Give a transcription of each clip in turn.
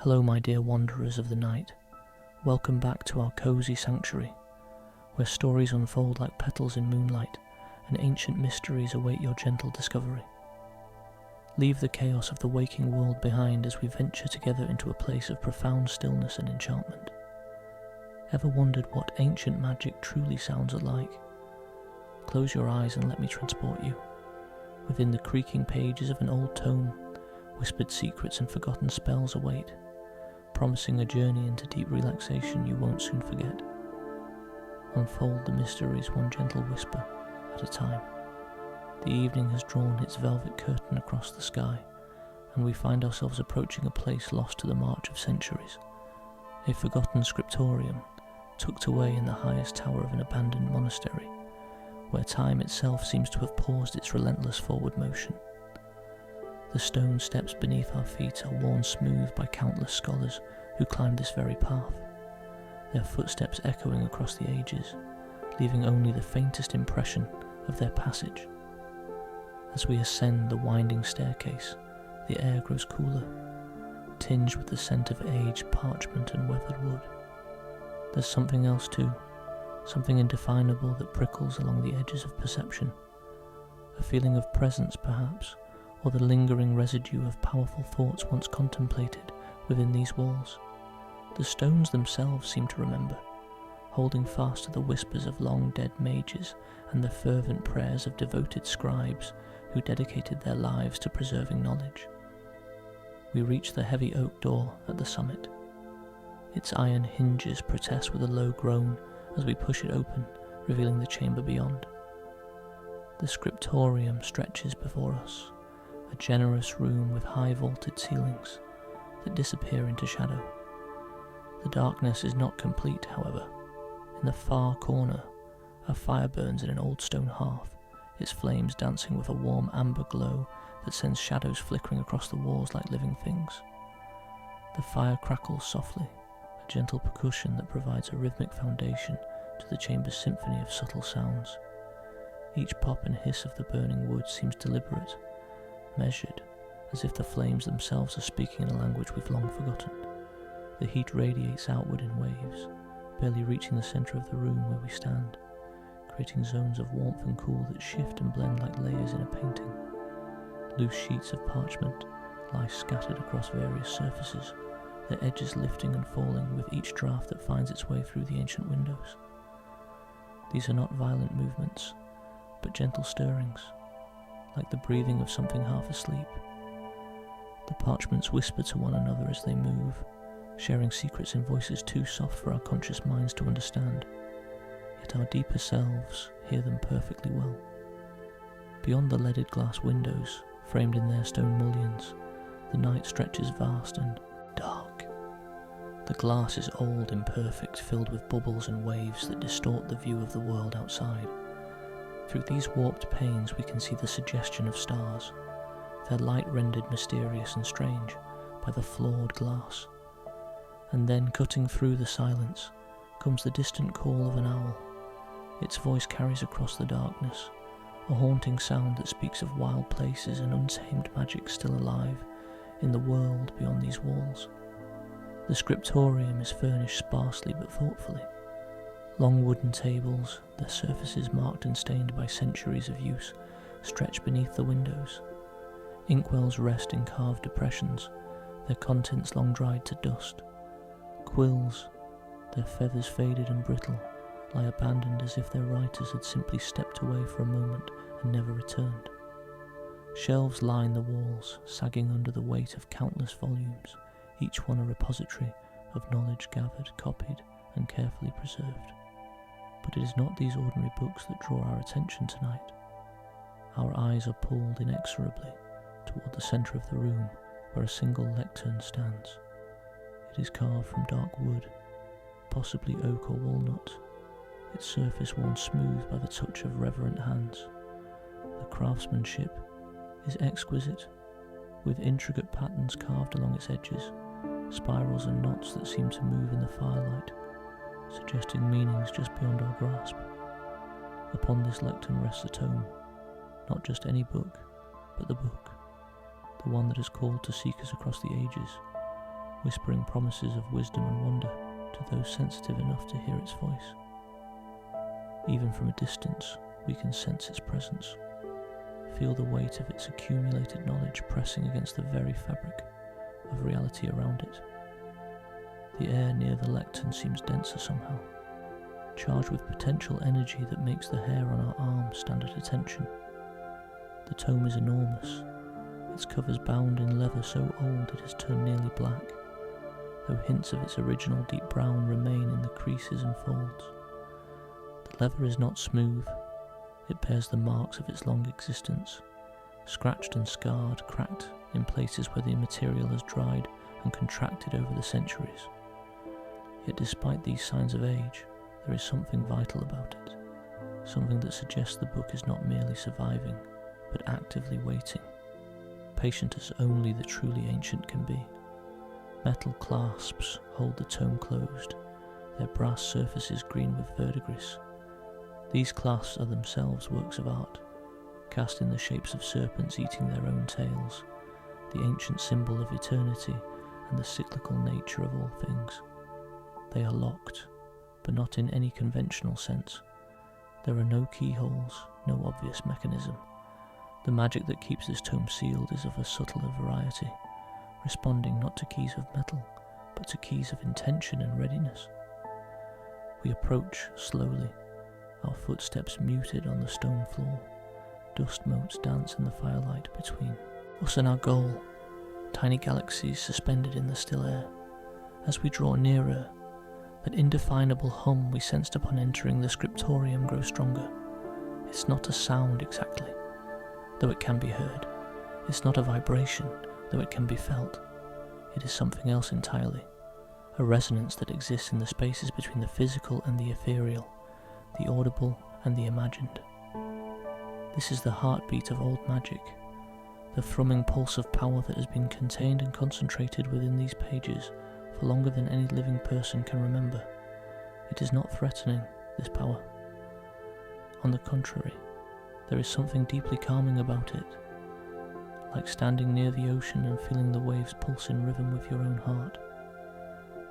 Hello my dear wanderers of the night, welcome back to our cosy sanctuary, where stories unfold like petals in moonlight and ancient mysteries await your gentle discovery. Leave the chaos of the waking world behind as we venture together into a place of profound stillness and enchantment. Ever wondered what ancient magic truly sounds like? Close your eyes and let me transport you. Within the creaking pages of an old tome, whispered secrets and forgotten spells await, promising a journey into deep relaxation you won't soon forget. Unfold the mysteries one gentle whisper at a time. The evening has drawn its velvet curtain across the sky, and we find ourselves approaching a place lost to the march of centuries, a forgotten scriptorium tucked away in the highest tower of an abandoned monastery, where time itself seems to have paused its relentless forward motion. The stone steps beneath our feet are worn smooth by countless scholars who climbed this very path, their footsteps echoing across the ages, leaving only the faintest impression of their passage. As we ascend the winding staircase, the air grows cooler, tinged with the scent of aged parchment and weathered wood. There's something else too, something indefinable that prickles along the edges of perception, a feeling of presence perhaps, or the lingering residue of powerful thoughts once contemplated within these walls. The stones themselves seem to remember, holding fast to the whispers of long-dead mages and the fervent prayers of devoted scribes who dedicated their lives to preserving knowledge. We reach the heavy oak door at the summit. Its iron hinges protest with a low groan as we push it open, revealing the chamber beyond. The scriptorium stretches before us, a generous room with high vaulted ceilings that disappear into shadow. The darkness is not complete, however. In the far corner, a fire burns in an old stone hearth, its flames dancing with a warm amber glow that sends shadows flickering across the walls like living things. The fire crackles softly, a gentle percussion that provides a rhythmic foundation to the chamber's symphony of subtle sounds. Each pop and hiss of the burning wood seems deliberate, measured, as if the flames themselves are speaking in a language we've long forgotten. The heat radiates outward in waves, barely reaching the centre of the room where we stand, creating zones of warmth and cool that shift and blend like layers in a painting. Loose sheets of parchment lie scattered across various surfaces, their edges lifting and falling with each draft that finds its way through the ancient windows. These are not violent movements, but gentle stirrings, like the breathing of something half asleep. The parchments whisper to one another as they move, sharing secrets in voices too soft for our conscious minds to understand, yet our deeper selves hear them perfectly well. Beyond the leaded glass windows, framed in their stone mullions, the night stretches vast and dark. The glass is old, imperfect, filled with bubbles and waves that distort the view of the world outside. Through these warped panes we can see the suggestion of stars, their light rendered mysterious and strange by the flawed glass. And then, cutting through the silence, comes the distant call of an owl. Its voice carries across the darkness, a haunting sound that speaks of wild places and untamed magic still alive in the world beyond these walls. The scriptorium is furnished sparsely but thoughtfully. Long wooden tables, their surfaces marked and stained by centuries of use, stretch beneath the windows. Inkwells rest in carved depressions, their contents long dried to dust. Quills, their feathers faded and brittle, lie abandoned as if their writers had simply stepped away for a moment and never returned. Shelves line the walls, sagging under the weight of countless volumes, each one a repository of knowledge gathered, copied, and carefully preserved. But it is not these ordinary books that draw our attention tonight. Our eyes are pulled inexorably toward the centre of the room, where a single lectern stands. It is carved from dark wood, possibly oak or walnut, its surface worn smooth by the touch of reverent hands. The craftsmanship is exquisite, with intricate patterns carved along its edges, spirals and knots that seem to move in the firelight, suggesting meanings just beyond our grasp. Upon this lectern rests a tome, not just any book, but the book, the one that has called to seekers across the ages, whispering promises of wisdom and wonder to those sensitive enough to hear its voice. Even from a distance, we can sense its presence, feel the weight of its accumulated knowledge pressing against the very fabric of reality around it. The air near the lectern seems denser somehow, charged with potential energy that makes the hair on our arms stand at attention. The tome is enormous, its covers bound in leather so old it has turned nearly black, though hints of its original deep brown remain in the creases and folds. The leather is not smooth, it bears the marks of its long existence, scratched and scarred, cracked in places where the material has dried and contracted over the centuries. Yet despite these signs of age, there is something vital about it, something that suggests the book is not merely surviving, but actively waiting, patient as only the truly ancient can be. Metal clasps hold the tome closed, their brass surfaces green with verdigris. These clasps are themselves works of art, cast in the shapes of serpents eating their own tails, the ancient symbol of eternity and the cyclical nature of all things. They are locked, but not in any conventional sense. There are no keyholes, no obvious mechanism. The magic that keeps this tome sealed is of a subtler variety, responding not to keys of metal, but to keys of intention and readiness. We approach slowly, our footsteps muted on the stone floor. Dust motes dance in the firelight between us and our goal, tiny galaxies suspended in the still air. As we draw nearer, that indefinable hum we sensed upon entering the scriptorium grows stronger. It's not a sound exactly, though it can be heard. It's not a vibration, though it can be felt. It is something else entirely, a resonance that exists in the spaces between the physical and the ethereal, the audible and the imagined. This is the heartbeat of old magic, the thrumming pulse of power that has been contained and concentrated within these pages for longer than any living person can remember. It is not threatening, this power. On the contrary, there is something deeply calming about it, like standing near the ocean and feeling the waves pulse in rhythm with your own heart.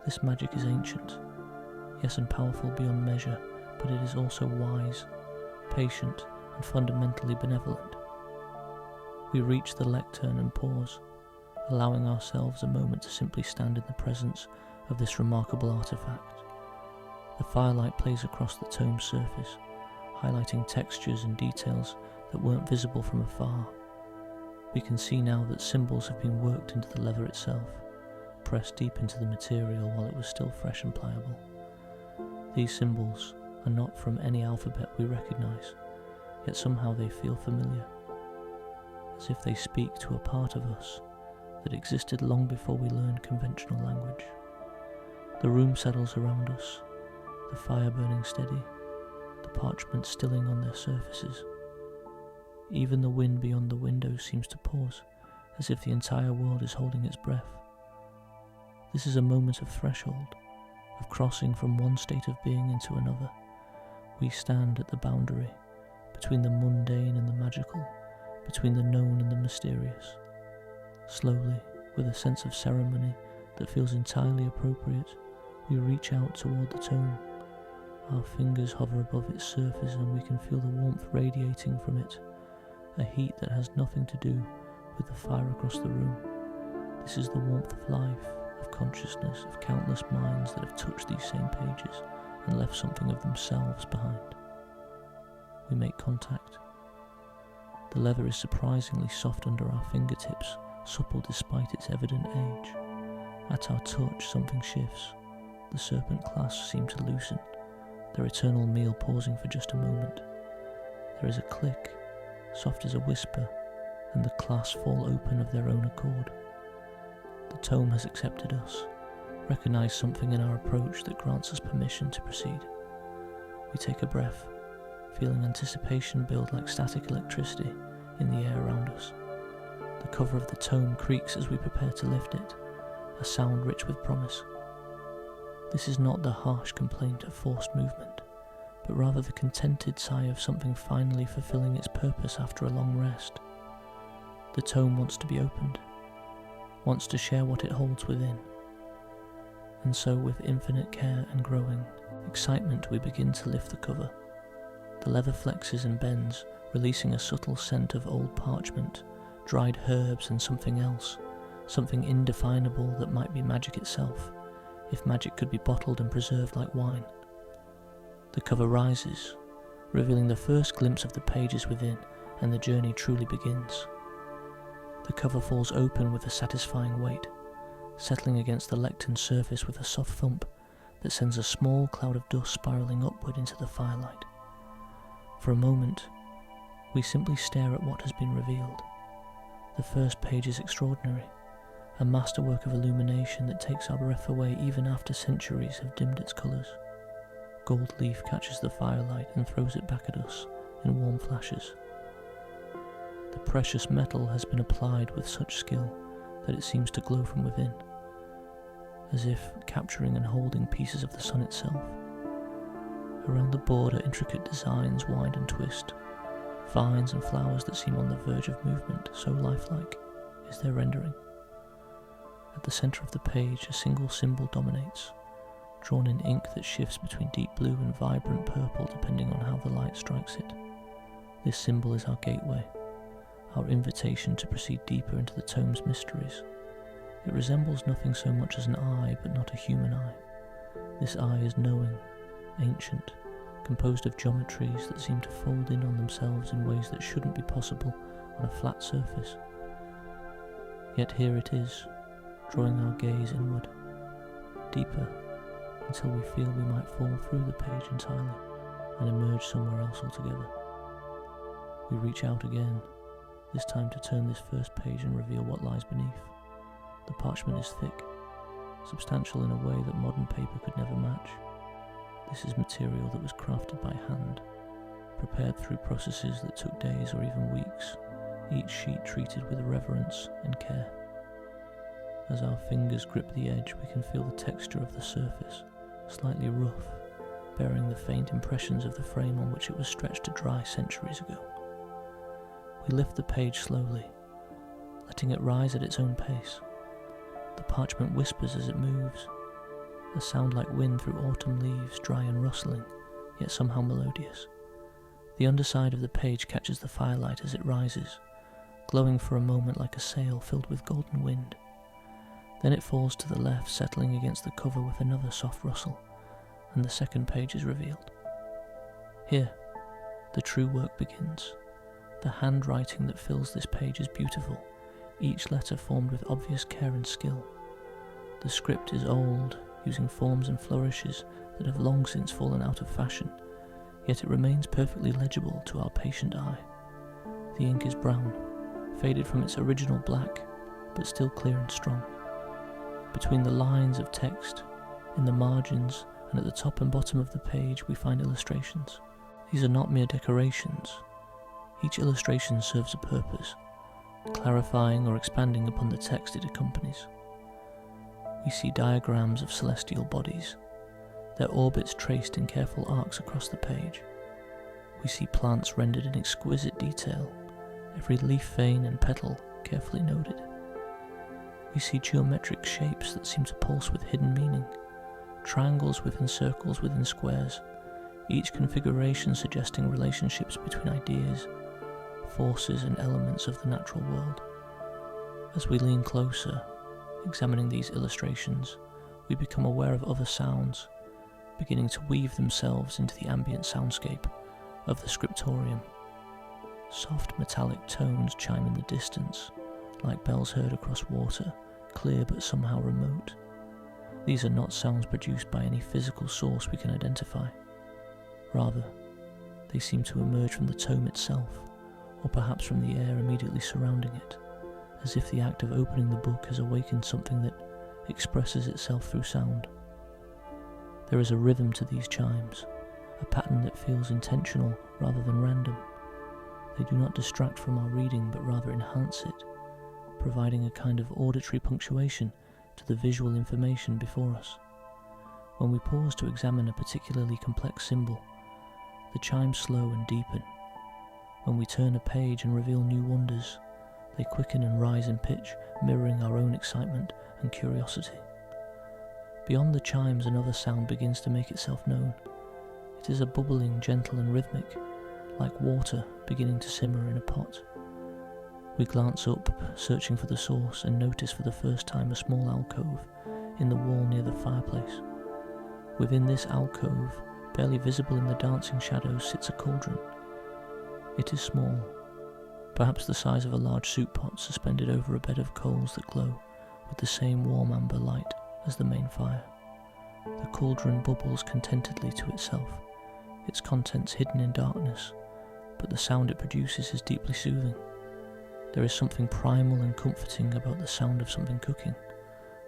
This magic is ancient, yes, and powerful beyond measure, but it is also wise, patient, and fundamentally benevolent. We reach the lectern and pause, allowing ourselves a moment to simply stand in the presence of this remarkable artifact. The firelight plays across the tome's surface, highlighting textures and details that weren't visible from afar. We can see now that symbols have been worked into the leather itself, pressed deep into the material while it was still fresh and pliable. These symbols are not from any alphabet we recognize, yet somehow they feel familiar, as if they speak to a part of us that existed long before we learned conventional language. The room settles around us, the fire burning steady, the parchment stilling on their surfaces. Even the wind beyond the windows seems to pause, as if the entire world is holding its breath. This is a moment of threshold, of crossing from one state of being into another. We stand at the boundary, between the mundane and the magical, between the known and the mysterious. Slowly, with a sense of ceremony that feels entirely appropriate, we reach out toward the tome. Our fingers hover above its surface and we can feel the warmth radiating from it, a heat that has nothing to do with the fire across the room. This is the warmth of life, of consciousness, of countless minds that have touched these same pages and left something of themselves behind. We make contact. The leather is surprisingly soft under our fingertips, supple despite its evident age. At our touch, something shifts. The serpent clasps seem to loosen, their eternal meal pausing for just a moment. There is a click, soft as a whisper, and the clasps fall open of their own accord. The tome has accepted us, recognized something in our approach that grants us permission to proceed. We take a breath, feeling anticipation build like static electricity in the air around us. The cover of the tome creaks as we prepare to lift it, a sound rich with promise. This is not the harsh complaint of forced movement, but rather the contented sigh of something finally fulfilling its purpose after a long rest. The tome wants to be opened, wants to share what it holds within, And so, with infinite care and growing excitement, we begin to lift the cover. The leather flexes and bends, releasing a subtle scent of old parchment, dried herbs and something else, something indefinable that might be magic itself, if magic could be bottled and preserved like wine. The cover rises, revealing the first glimpse of the pages within, and the journey truly begins. The cover falls open with a satisfying weight, settling against the lectern surface with a soft thump that sends a small cloud of dust spiralling upward into the firelight. For a moment, we simply stare at what has been revealed. The first page is extraordinary, a masterwork of illumination that takes our breath away even after centuries have dimmed its colours. Gold leaf catches the firelight and throws it back at us in warm flashes. The precious metal has been applied with such skill that it seems to glow from within, as if capturing and holding pieces of the sun itself. Around the border, intricate designs wind and twist, vines and flowers that seem on the verge of movement, so lifelike is their rendering. At the centre of the page, a single symbol dominates, drawn in ink that shifts between deep blue and vibrant purple depending on how the light strikes it. This symbol is our gateway, our invitation to proceed deeper into the tome's mysteries. It resembles nothing so much as an eye, but not a human eye. This eye is knowing, ancient, composed of geometries that seem to fold in on themselves in ways that shouldn't be possible on a flat surface. Yet here it is, drawing our gaze inward, deeper, until we feel we might fall through the page entirely and emerge somewhere else altogether. We reach out again, this time to turn this first page and reveal what lies beneath. The parchment is thick, substantial in a way that modern paper could never match. This is material that was crafted by hand, prepared through processes that took days or even weeks, each sheet treated with reverence and care. As our fingers grip the edge, we can feel the texture of the surface, slightly rough, bearing the faint impressions of the frame on which it was stretched to dry centuries ago. We lift the page slowly, letting it rise at its own pace. The parchment whispers as it moves, a sound like wind through autumn leaves, dry and rustling, yet somehow melodious. The underside of the page catches the firelight as it rises, glowing for a moment like a sail filled with golden wind. Then it falls to the left, settling against the cover with another soft rustle, and the second page is revealed. Here, the true work begins. The handwriting that fills this page is beautiful, each letter formed with obvious care and skill. The script is old, using forms and flourishes that have long since fallen out of fashion, yet it remains perfectly legible to our patient eye. The ink is brown, faded from its original black, but still clear and strong. Between the lines of text, in the margins, and at the top and bottom of the page we find illustrations. These are not mere decorations. Each illustration serves a purpose, clarifying or expanding upon the text it accompanies. We see diagrams of celestial bodies, their orbits traced in careful arcs across the page. We see plants rendered in exquisite detail, every leaf vein and petal carefully noted. We see geometric shapes that seem to pulse with hidden meaning, triangles within circles within squares, each configuration suggesting relationships between ideas, forces and elements of the natural world. As we lean closer, examining these illustrations, we become aware of other sounds, beginning to weave themselves into the ambient soundscape of the scriptorium. Soft metallic tones chime in the distance, like bells heard across water, clear but somehow remote. These are not sounds produced by any physical source we can identify. Rather, they seem to emerge from the tome itself, or perhaps from the air immediately surrounding it, as if the act of opening the book has awakened something that expresses itself through sound. There is a rhythm to these chimes, a pattern that feels intentional rather than random. They do not distract from our reading, but rather enhance it, providing a kind of auditory punctuation to the visual information before us. When we pause to examine a particularly complex symbol, the chimes slow and deepen. When we turn a page and reveal new wonders, they quicken and rise in pitch, mirroring our own excitement and curiosity. Beyond the chimes, another sound begins to make itself known. It is a bubbling, gentle and rhythmic, like water beginning to simmer in a pot. We glance up, searching for the source, and notice for the first time a small alcove in the wall near the fireplace. Within this alcove, barely visible in the dancing shadows, sits a cauldron. It is small, perhaps the size of a large soup pot suspended over a bed of coals that glow with the same warm amber light as the main fire. The cauldron bubbles contentedly to itself, its contents hidden in darkness, but the sound it produces is deeply soothing. There is something primal and comforting about the sound of something cooking,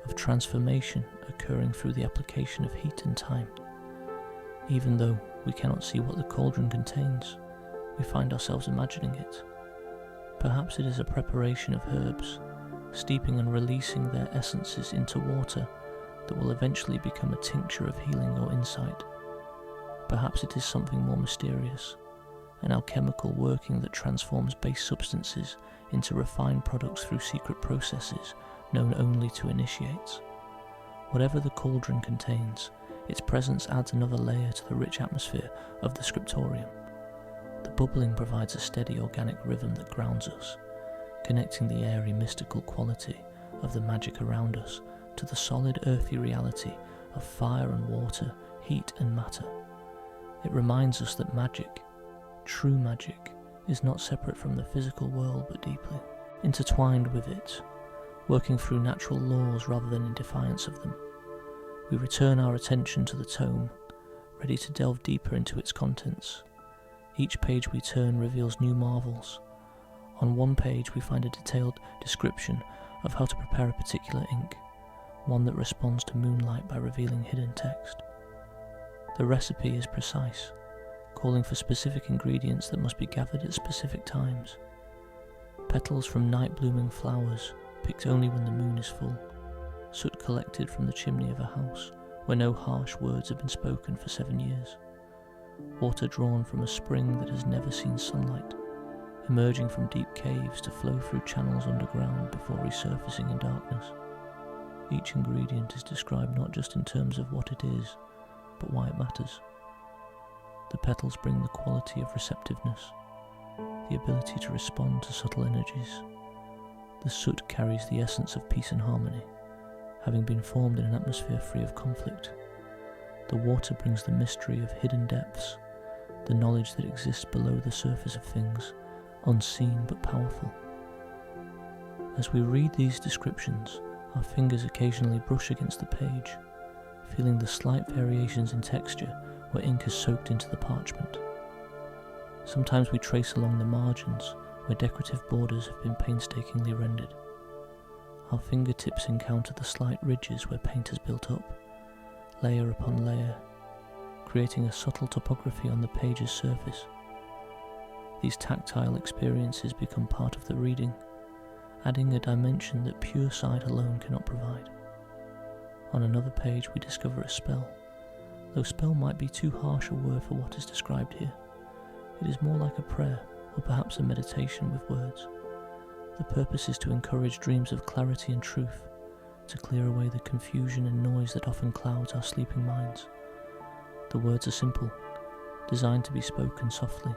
of transformation occurring through the application of heat and time. Even though we cannot see what the cauldron contains, we find ourselves imagining it. Perhaps it is a preparation of herbs, steeping and releasing their essences into water that will eventually become a tincture of healing or insight. Perhaps it is something more mysterious, an alchemical working that transforms base substances into refined products through secret processes known only to initiates. Whatever the cauldron contains, its presence adds another layer to the rich atmosphere of the scriptorium. The bubbling provides a steady organic rhythm that grounds us, connecting the airy mystical quality of the magic around us to the solid earthy reality of fire and water, heat and matter. It reminds us that magic, true magic, is not separate from the physical world but deeply intertwined with it, working through natural laws rather than in defiance of them. We return our attention to the tome, ready to delve deeper into its contents. Each page we turn reveals new marvels. On one page we find a detailed description of how to prepare a particular ink, one that responds to moonlight by revealing hidden text. The recipe is precise, calling for specific ingredients that must be gathered at specific times. Petals from night-blooming flowers, picked only when the moon is full. Soot collected from the chimney of a house, where no harsh words have been spoken for 7 years. Water drawn from a spring that has never seen sunlight, emerging from deep caves to flow through channels underground before resurfacing in darkness. Each ingredient is described not just in terms of what it is, but why it matters. The petals bring the quality of receptiveness, the ability to respond to subtle energies. The soot carries the essence of peace and harmony, having been formed in an atmosphere free of conflict. The water brings the mystery of hidden depths, the knowledge that exists below the surface of things, unseen but powerful. As we read these descriptions, our fingers occasionally brush against the page, feeling the slight variations in texture where ink has soaked into the parchment. Sometimes we trace along the margins where decorative borders have been painstakingly rendered. Our fingertips encounter the slight ridges where paint has built up, layer upon layer, creating a subtle topography on the page's surface. These tactile experiences become part of the reading, adding a dimension that pure sight alone cannot provide. On another page we discover a spell, though spell might be too harsh a word for what is described here. It is more like a prayer, or perhaps a meditation with words. The purpose is to encourage dreams of clarity and truth, to clear away the confusion and noise that often clouds our sleeping minds. The words are simple, designed to be spoken softly,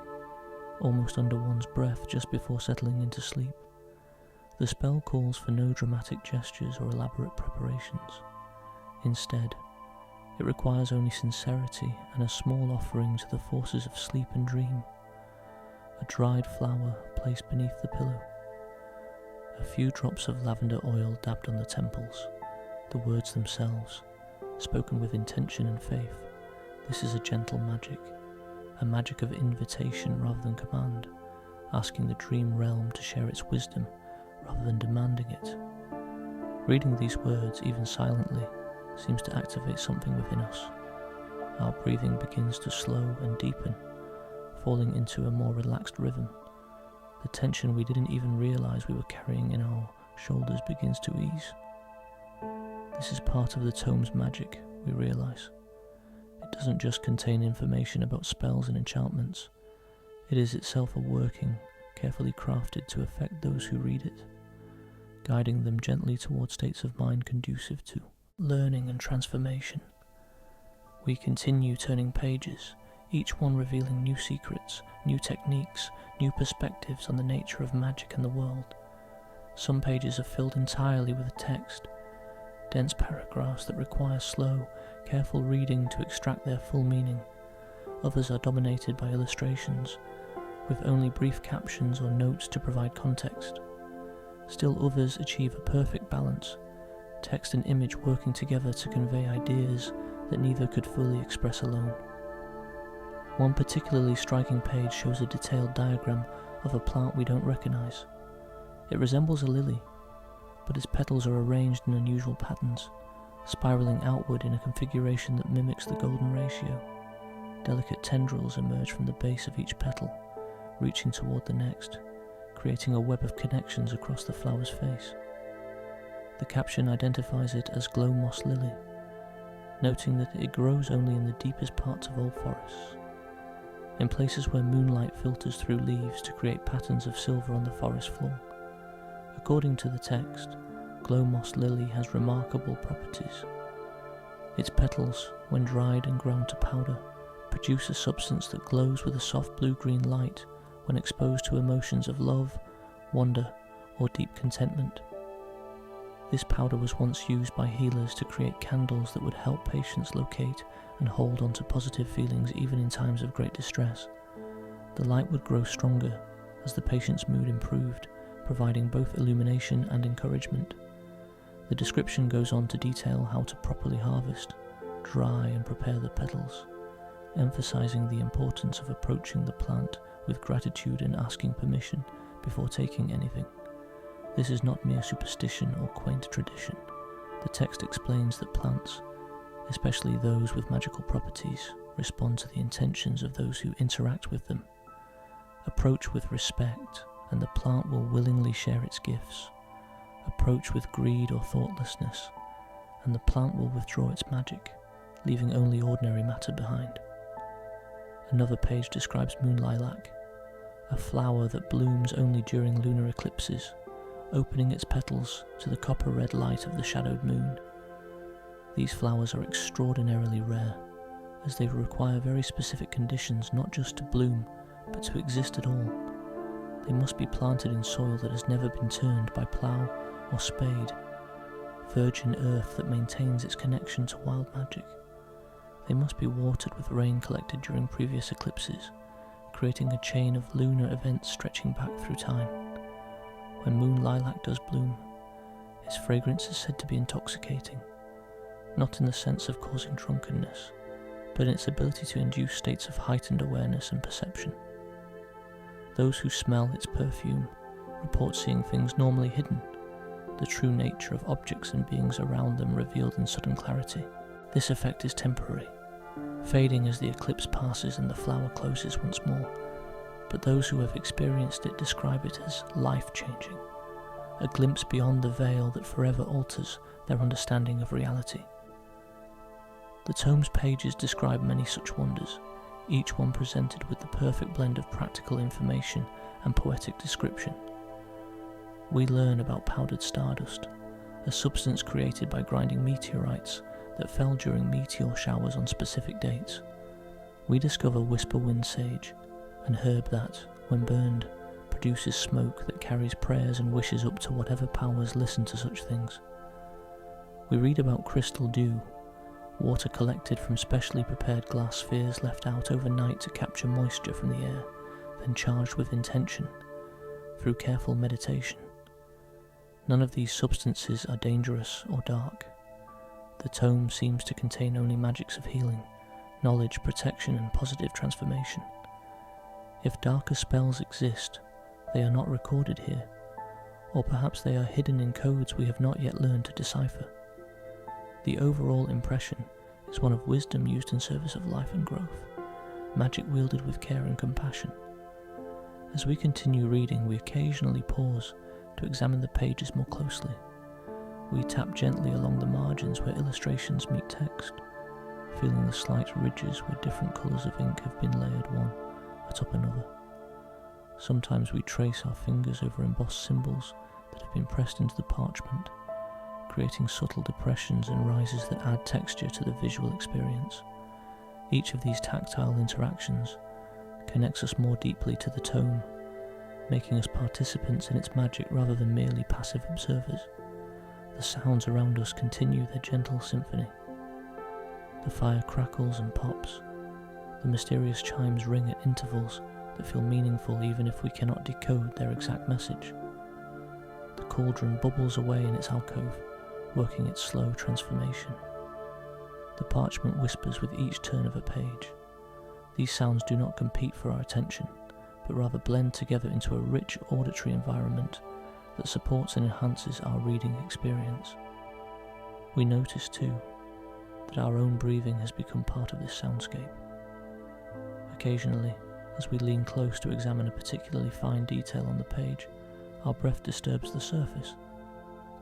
almost under one's breath just before settling into sleep. The spell calls for no dramatic gestures or elaborate preparations. Instead, it requires only sincerity and a small offering to the forces of sleep and dream. A dried flower placed beneath the pillow. A few drops of lavender oil dabbed on the temples. The words themselves, spoken with intention and faith. This is a gentle magic, a magic of invitation rather than command, asking the dream realm to share its wisdom rather than demanding it. Reading these words, even silently, seems to activate something within us. Our breathing begins to slow and deepen, falling into a more relaxed rhythm. The tension we didn't even realize we were carrying in our shoulders begins to ease. This is part of the tome's magic, we realize. It doesn't just contain information about spells and enchantments. It is itself a working, carefully crafted to affect those who read it, guiding them gently toward states of mind conducive to learning and transformation. We continue turning pages, each one revealing new secrets, new techniques, new perspectives on the nature of magic and the world. Some pages are filled entirely with text, dense paragraphs that require slow, careful reading to extract their full meaning. Others are dominated by illustrations, with only brief captions or notes to provide context. Still others achieve a perfect balance, text and image working together to convey ideas that neither could fully express alone. One particularly striking page shows a detailed diagram of a plant we don't recognize. It resembles a lily, but its petals are arranged in unusual patterns, spiraling outward in a configuration that mimics the golden ratio. Delicate tendrils emerge from the base of each petal, reaching toward the next, creating a web of connections across the flower's face. The caption identifies it as glow moss lily, noting that it grows only in the deepest parts of old forests. In places where moonlight filters through leaves to create patterns of silver on the forest floor. According to the text, glow moss lily has remarkable properties. Its petals, when dried and ground to powder, produce a substance that glows with a soft blue-green light when exposed to emotions of love, wonder, or deep contentment. This powder was once used by healers to create candles that would help patients locate and hold on to positive feelings even in times of great distress. The light would grow stronger as the patient's mood improved, providing both illumination and encouragement. The description goes on to detail how to properly harvest, dry and prepare the petals, emphasizing the importance of approaching the plant with gratitude and asking permission before taking anything. This is not mere superstition or quaint tradition. The text explains that plants, especially those with magical properties, respond to the intentions of those who interact with them. Approach with respect, and the plant will willingly share its gifts. Approach with greed or thoughtlessness, and the plant will withdraw its magic, leaving only ordinary matter behind. Another page describes moon lilac, a flower that blooms only during lunar eclipses, opening its petals to the copper-red light of the shadowed moon. These flowers are extraordinarily rare, as they require very specific conditions not just to bloom, but to exist at all. They must be planted in soil that has never been turned by plough or spade, virgin earth that maintains its connection to wild magic. They must be watered with rain collected during previous eclipses, creating a chain of lunar events stretching back through time. When moon lilac does bloom, its fragrance is said to be intoxicating, not in the sense of causing drunkenness, but in its ability to induce states of heightened awareness and perception. Those who smell its perfume report seeing things normally hidden, the true nature of objects and beings around them revealed in sudden clarity. This effect is temporary, fading as the eclipse passes and the flower closes once more, but those who have experienced it describe it as life-changing, a glimpse beyond the veil that forever alters their understanding of reality. The tome's pages describe many such wonders, each one presented with the perfect blend of practical information and poetic description. We learn about powdered stardust, a substance created by grinding meteorites that fell during meteor showers on specific dates. We discover whisperwind sage, an herb that, when burned, produces smoke that carries prayers and wishes up to whatever powers listen to such things. We read about crystal dew, water collected from specially prepared glass spheres left out overnight to capture moisture from the air, then charged with intention, through careful meditation. None of these substances are dangerous or dark. The tome seems to contain only magics of healing, knowledge, protection, and positive transformation. If darker spells exist, they are not recorded here, or perhaps they are hidden in codes we have not yet learned to decipher. The overall impression is one of wisdom used in service of life and growth, magic wielded with care and compassion. As we continue reading, we occasionally pause to examine the pages more closely. We tap gently along the margins where illustrations meet text, feeling the slight ridges where different colours of ink have been layered one atop another. Sometimes we trace our fingers over embossed symbols that have been pressed into the parchment, creating subtle depressions and rises that add texture to the visual experience. Each of these tactile interactions connects us more deeply to the tome, making us participants in its magic rather than merely passive observers. The sounds around us continue their gentle symphony. The fire crackles and pops. The mysterious chimes ring at intervals that feel meaningful even if we cannot decode their exact message. The cauldron bubbles away in its alcove, working its slow transformation. The parchment whispers with each turn of a page. These sounds do not compete for our attention, but rather blend together into a rich auditory environment that supports and enhances our reading experience. We notice, too, that our own breathing has become part of this soundscape. Occasionally, as we lean close to examine a particularly fine detail on the page, our breath disturbs the surface,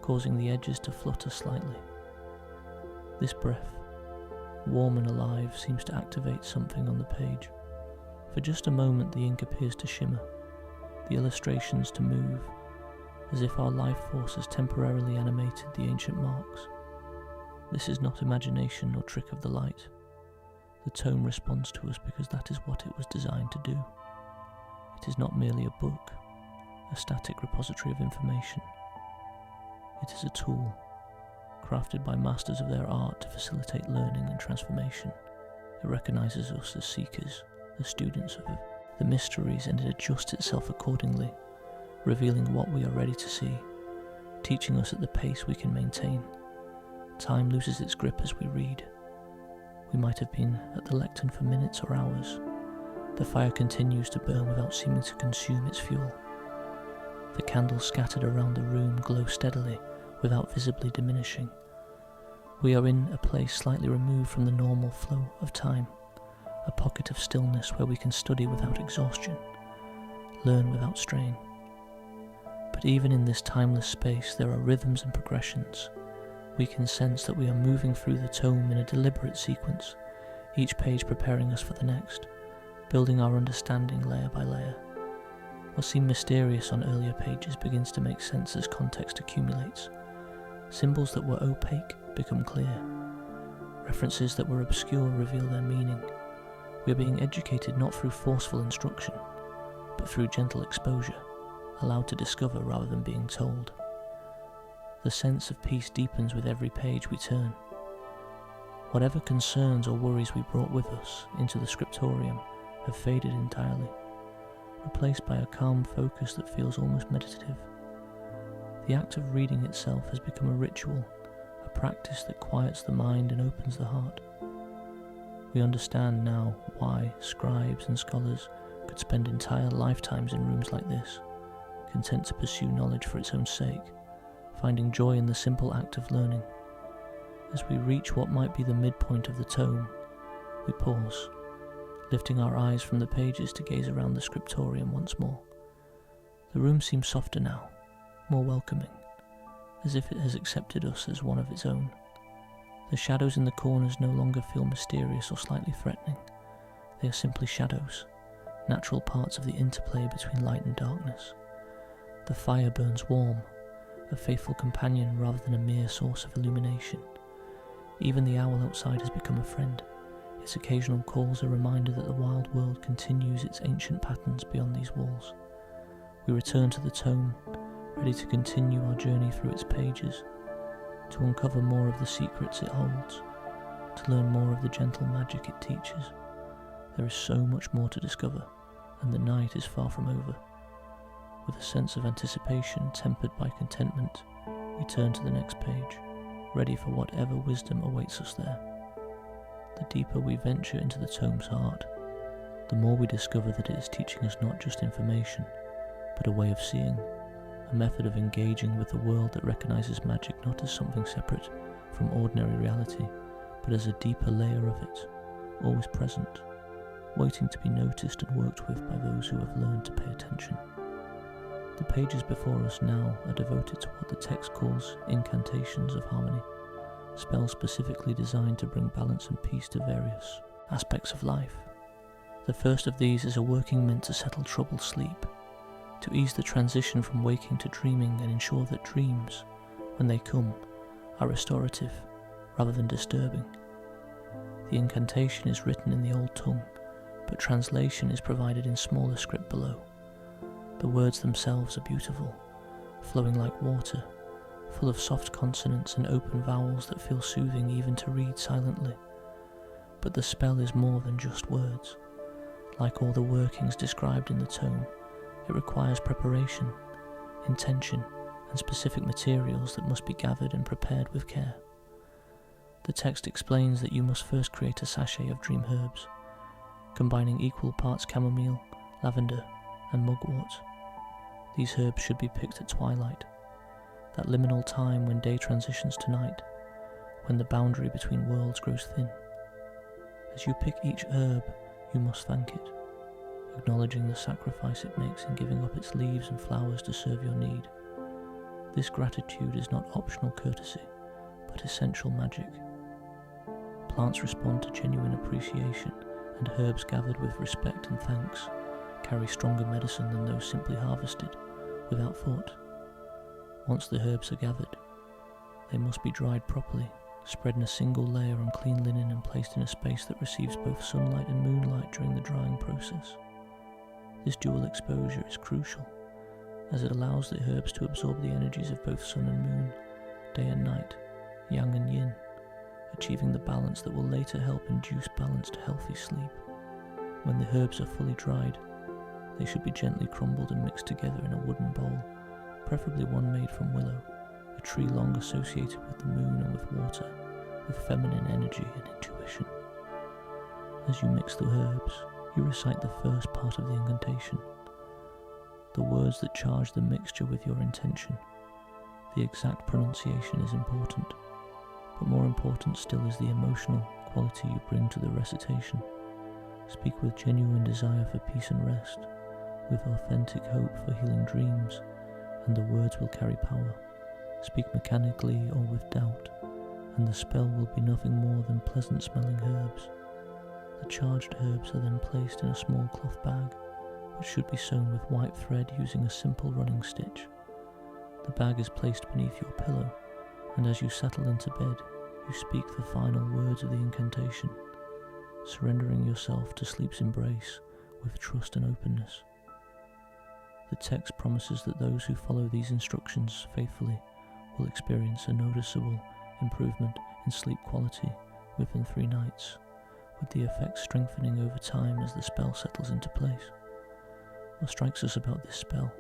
causing the edges to flutter slightly. This breath, warm and alive, seems to activate something on the page. For just a moment the ink appears to shimmer, the illustrations to move, as if our life force has temporarily animated the ancient marks. This is not imagination or trick of the light. The tome responds to us because that is what it was designed to do. It is not merely a book, a static repository of information. It is a tool, crafted by masters of their art to facilitate learning and transformation. It recognizes us as seekers, as students of the mysteries, and it adjusts itself accordingly, revealing what we are ready to see, teaching us at the pace we can maintain. Time loses its grip as we read. We might have been at the lectern for minutes or hours. The fire continues to burn without seeming to consume its fuel. The candles scattered around the room glow steadily without visibly diminishing. We are in a place slightly removed from the normal flow of time, a pocket of stillness where we can study without exhaustion, learn without strain. But even in this timeless space there are rhythms and progressions. We can sense that we are moving through the tome in a deliberate sequence, each page preparing us for the next, building our understanding layer by layer. What seemed mysterious on earlier pages begins to make sense as context accumulates. Symbols that were opaque become clear. References that were obscure reveal their meaning. We are being educated not through forceful instruction, but through gentle exposure, allowed to discover rather than being told. The sense of peace deepens with every page we turn. Whatever concerns or worries we brought with us into the scriptorium have faded entirely, replaced by a calm focus that feels almost meditative. The act of reading itself has become a ritual, a practice that quiets the mind and opens the heart. We understand now why scribes and scholars could spend entire lifetimes in rooms like this, content to pursue knowledge for its own sake, finding joy in the simple act of learning. As we reach what might be the midpoint of the tome, we pause, lifting our eyes from the pages to gaze around the scriptorium once more. The room seems softer now, more welcoming, as if it has accepted us as one of its own. The shadows in the corners no longer feel mysterious or slightly threatening. They are simply shadows, natural parts of the interplay between light and darkness. The fire burns warm, a faithful companion rather than a mere source of illumination. Even the owl outside has become a friend. Its occasional calls a reminder that the wild world continues its ancient patterns beyond these walls. We return to the tome, ready to continue our journey through its pages, to uncover more of the secrets it holds, to learn more of the gentle magic it teaches. There is so much more to discover, and the night is far from over. With a sense of anticipation tempered by contentment, we turn to the next page, ready for whatever wisdom awaits us there. The deeper we venture into the tome's heart, the more we discover that it is teaching us not just information, but a way of seeing, a method of engaging with the world that recognizes magic not as something separate from ordinary reality, but as a deeper layer of it, always present, waiting to be noticed and worked with by those who have learned to pay attention. The pages before us now are devoted to what the text calls incantations of harmony, spells specifically designed to bring balance and peace to various aspects of life. The first of these is a working meant to settle troubled sleep, to ease the transition from waking to dreaming and ensure that dreams, when they come, are restorative rather than disturbing. The incantation is written in the old tongue, but translation is provided in smaller script below. The words themselves are beautiful, flowing like water, full of soft consonants and open vowels that feel soothing even to read silently. But the spell is more than just words. Like all the workings described in the tome, it requires preparation, intention, and specific materials that must be gathered and prepared with care. The text explains that you must first create a sachet of dream herbs, combining equal parts chamomile, lavender, and mugwort. These herbs should be picked at twilight, that liminal time when day transitions to night, when the boundary between worlds grows thin. As you pick each herb, you must thank it, acknowledging the sacrifice it makes in giving up its leaves and flowers to serve your need. This gratitude is not optional courtesy, but essential magic. Plants respond to genuine appreciation, and herbs gathered with respect and thanks carry stronger medicine than those simply harvested without thought. Once the herbs are gathered, they must be dried properly, spread in a single layer on clean linen and placed in a space that receives both sunlight and moonlight during the drying process. This dual exposure is crucial, as it allows the herbs to absorb the energies of both sun and moon, day and night, yang and yin, achieving the balance that will later help induce balanced, healthy sleep. When the herbs are fully dried, they should be gently crumbled and mixed together in a wooden bowl, preferably one made from willow, a tree long associated with the moon and with water, with feminine energy and intuition. As you mix the herbs, you recite the first part of the incantation, the words that charge the mixture with your intention. The exact pronunciation is important, but more important still is the emotional quality you bring to the recitation. Speak with genuine desire for peace and rest, with authentic hope for healing dreams, and the words will carry power. Speak mechanically or with doubt, and the spell will be nothing more than pleasant-smelling herbs. The charged herbs are then placed in a small cloth bag, which should be sewn with white thread using a simple running stitch. The bag is placed beneath your pillow, and as you settle into bed, you speak the final words of the incantation, surrendering yourself to sleep's embrace with trust and openness. The text promises that those who follow these instructions faithfully will experience a noticeable improvement in sleep quality within 3 nights, with the effects strengthening over time as the spell settles into place. What strikes us about this spell,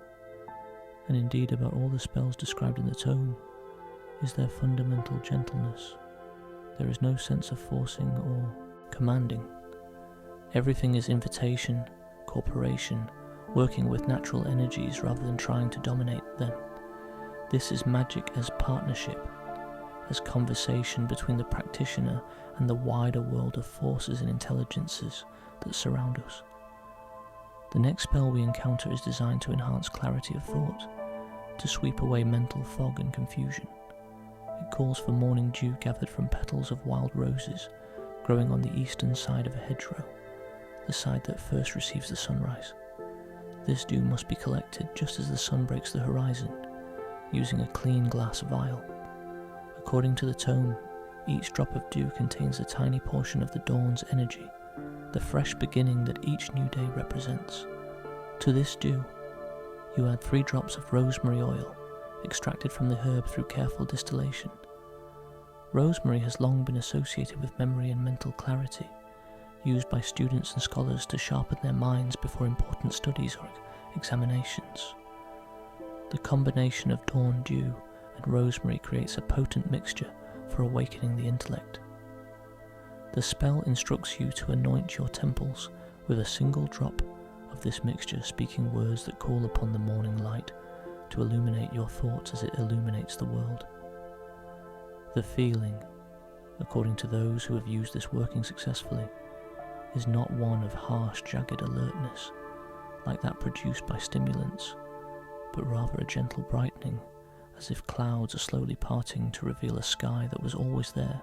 and indeed about all the spells described in the tome, is their fundamental gentleness. There is no sense of forcing or commanding. Everything is invitation, cooperation, working with natural energies rather than trying to dominate them. This is magic as partnership, as conversation between the practitioner and the wider world of forces and intelligences that surround us. The next spell we encounter is designed to enhance clarity of thought, to sweep away mental fog and confusion. It calls for morning dew gathered from petals of wild roses growing on the eastern side of a hedgerow, the side that first receives the sunrise. This dew must be collected just as the sun breaks the horizon, using a clean glass vial. According to the tome, each drop of dew contains a tiny portion of the dawn's energy, the fresh beginning that each new day represents. To this dew, you add 3 drops of rosemary oil, extracted from the herb through careful distillation. Rosemary has long been associated with memory and mental clarity, used by students and scholars to sharpen their minds before important studies or examinations. The combination of dawn dew and rosemary creates a potent mixture for awakening the intellect. The spell instructs you to anoint your temples with a single drop of this mixture, speaking words that call upon the morning light to illuminate your thoughts as it illuminates the world. The feeling, according to those who have used this working successfully, is not one of harsh, jagged alertness, like that produced by stimulants, but rather a gentle brightening, as if clouds are slowly parting to reveal a sky that was always there,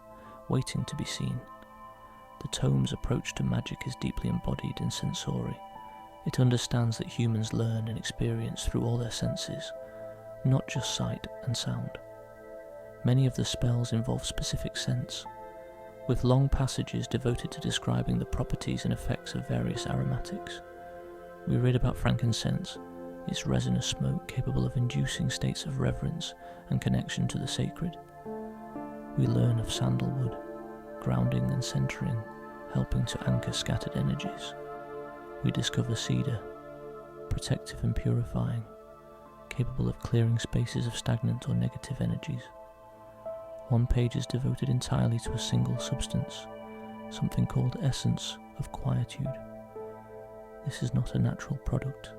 waiting to be seen. The tome's approach to magic is deeply embodied in sensory. It understands that humans learn and experience through all their senses, not just sight and sound. Many of the spells involve specific scents, with long passages devoted to describing the properties and effects of various aromatics. We read about frankincense, its resinous smoke capable of inducing states of reverence and connection to the sacred. We learn of sandalwood, grounding and centering, helping to anchor scattered energies. We discover cedar, protective and purifying, capable of clearing spaces of stagnant or negative energies. One page is devoted entirely to a single substance, something called essence of quietude. This is not a natural product,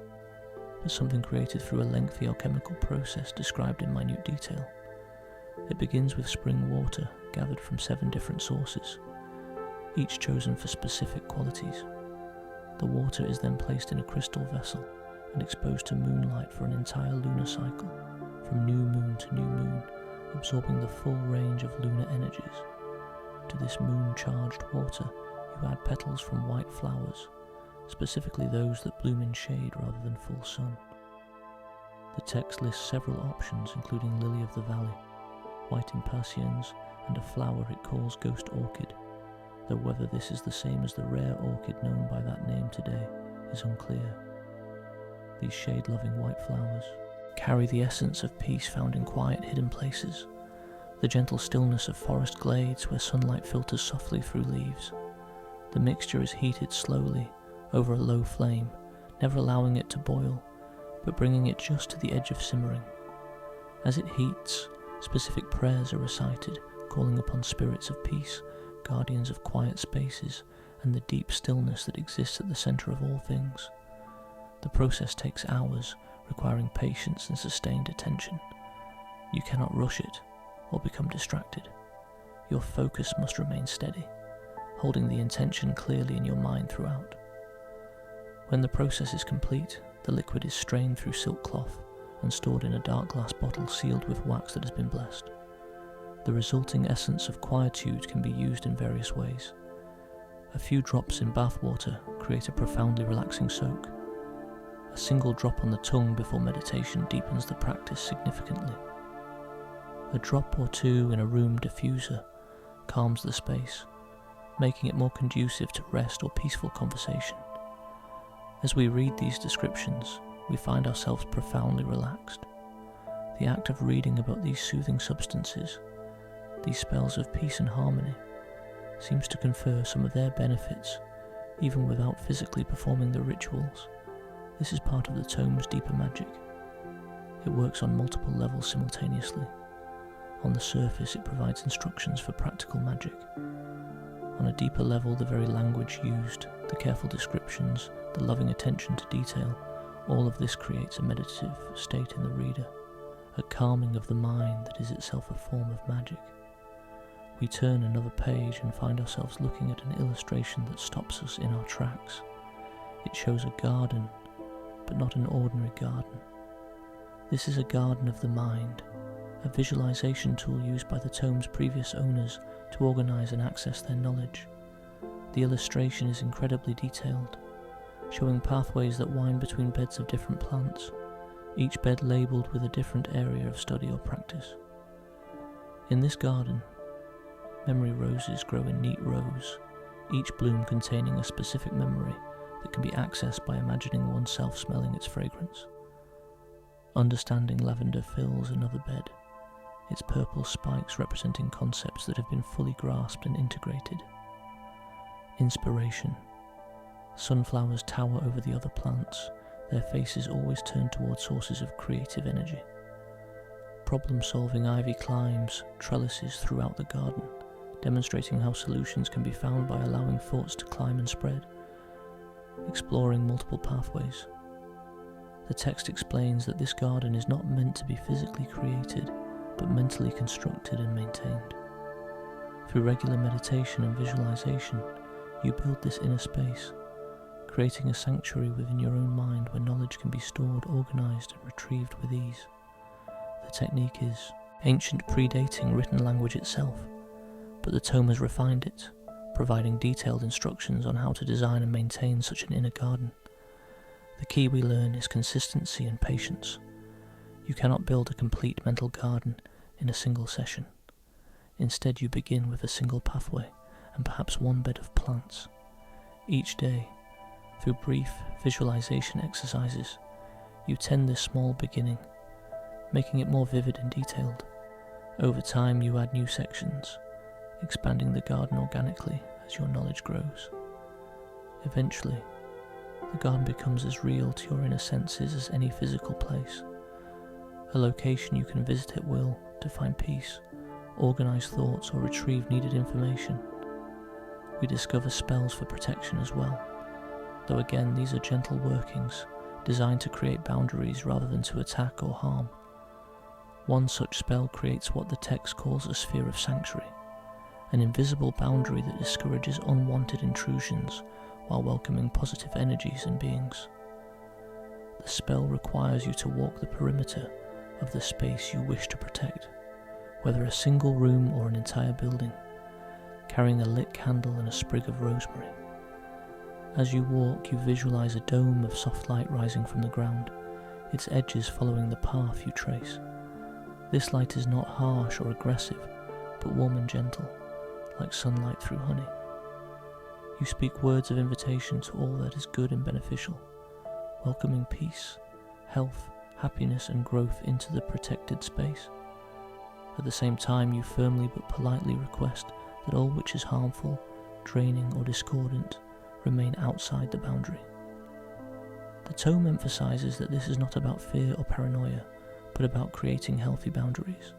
but something created through a lengthy alchemical process described in minute detail. It begins with spring water gathered from 7 different sources, each chosen for specific qualities. The water is then placed in a crystal vessel and exposed to moonlight for an entire lunar cycle, from new moon to new moon, absorbing the full range of lunar energies. To this moon-charged water, you add petals from white flowers, specifically those that bloom in shade rather than full sun. The text lists several options, including lily of the valley, white impatiens, and a flower it calls ghost orchid, though whether this is the same as the rare orchid known by that name today is unclear. These shade-loving white flowers carry the essence of peace found in quiet, hidden places, the gentle stillness of forest glades where sunlight filters softly through leaves. The mixture is heated slowly over a low flame, never allowing it to boil, but bringing it just to the edge of simmering. As it heats, specific prayers are recited, calling upon spirits of peace, guardians of quiet spaces, and the deep stillness that exists at the center of all things. The process takes hours, requiring patience and sustained attention. You cannot rush it or become distracted. Your focus must remain steady, holding the intention clearly in your mind throughout. When the process is complete, the liquid is strained through silk cloth and stored in a dark glass bottle sealed with wax that has been blessed. The resulting essence of quietude can be used in various ways. A few drops in bath water create a profoundly relaxing soak. A single drop on the tongue before meditation deepens the practice significantly. A drop or two in a room diffuser calms the space, making it more conducive to rest or peaceful conversation. As we read these descriptions, we find ourselves profoundly relaxed. The act of reading about these soothing substances, these spells of peace and harmony, seems to confer some of their benefits, even without physically performing the rituals. This is part of the tome's deeper magic. It works on multiple levels simultaneously. On the surface, it provides instructions for practical magic. On a deeper level, the very language used, the careful descriptions, the loving attention to detail, all of this creates a meditative state in the reader, a calming of the mind that is itself a form of magic. We turn another page and find ourselves looking at an illustration that stops us in our tracks. It shows a garden, but not an ordinary garden. This is a garden of the mind, a visualization tool used by the tome's previous owners to organize and access their knowledge. The illustration is incredibly detailed, showing pathways that wind between beds of different plants, each bed labeled with a different area of study or practice. In this garden, memory roses grow in neat rows, each bloom containing a specific memory that can be accessed by imagining oneself smelling its fragrance. Understanding lavender fills another bed, its purple spikes representing concepts that have been fully grasped and integrated. Inspiration. Sunflowers tower over the other plants, their faces always turned toward sources of creative energy. Problem-solving ivy climbs trellises throughout the garden, demonstrating how solutions can be found by allowing thoughts to climb and spread. Exploring multiple pathways. The text explains that this garden is not meant to be physically created, but mentally constructed and maintained. Through regular meditation and visualization, you build this inner space, creating a sanctuary within your own mind where knowledge can be stored, organized, and retrieved with ease. The technique is ancient, predating written language itself, but the tome has refined it, providing detailed instructions on how to design and maintain such an inner garden. The key we learn is consistency and patience. You cannot build a complete mental garden in a single session. Instead, you begin with a single pathway and perhaps one bed of plants. Each day, through brief visualization exercises, you tend this small beginning, making it more vivid and detailed. Over time, you add new sections, expanding the garden organically as your knowledge grows. Eventually, the garden becomes as real to your inner senses as any physical place, a location you can visit at will to find peace, organize thoughts, or retrieve needed information. We discover spells for protection as well, though again these are gentle workings designed to create boundaries rather than to attack or harm. One such spell creates what the text calls a sphere of sanctuary, an invisible boundary that discourages unwanted intrusions while welcoming positive energies and beings. The spell requires you to walk the perimeter of the space you wish to protect, whether a single room or an entire building, carrying a lit candle and a sprig of rosemary. As you walk, you visualize a dome of soft light rising from the ground, its edges following the path you trace. This light is not harsh or aggressive, but warm and gentle, like sunlight through honey. You speak words of invitation to all that is good and beneficial, welcoming peace, health, happiness, and growth into the protected space. At the same time, you firmly but politely request that all which is harmful, draining, or discordant remain outside the boundary. The tome emphasizes that this is not about fear or paranoia, but about creating healthy boundaries,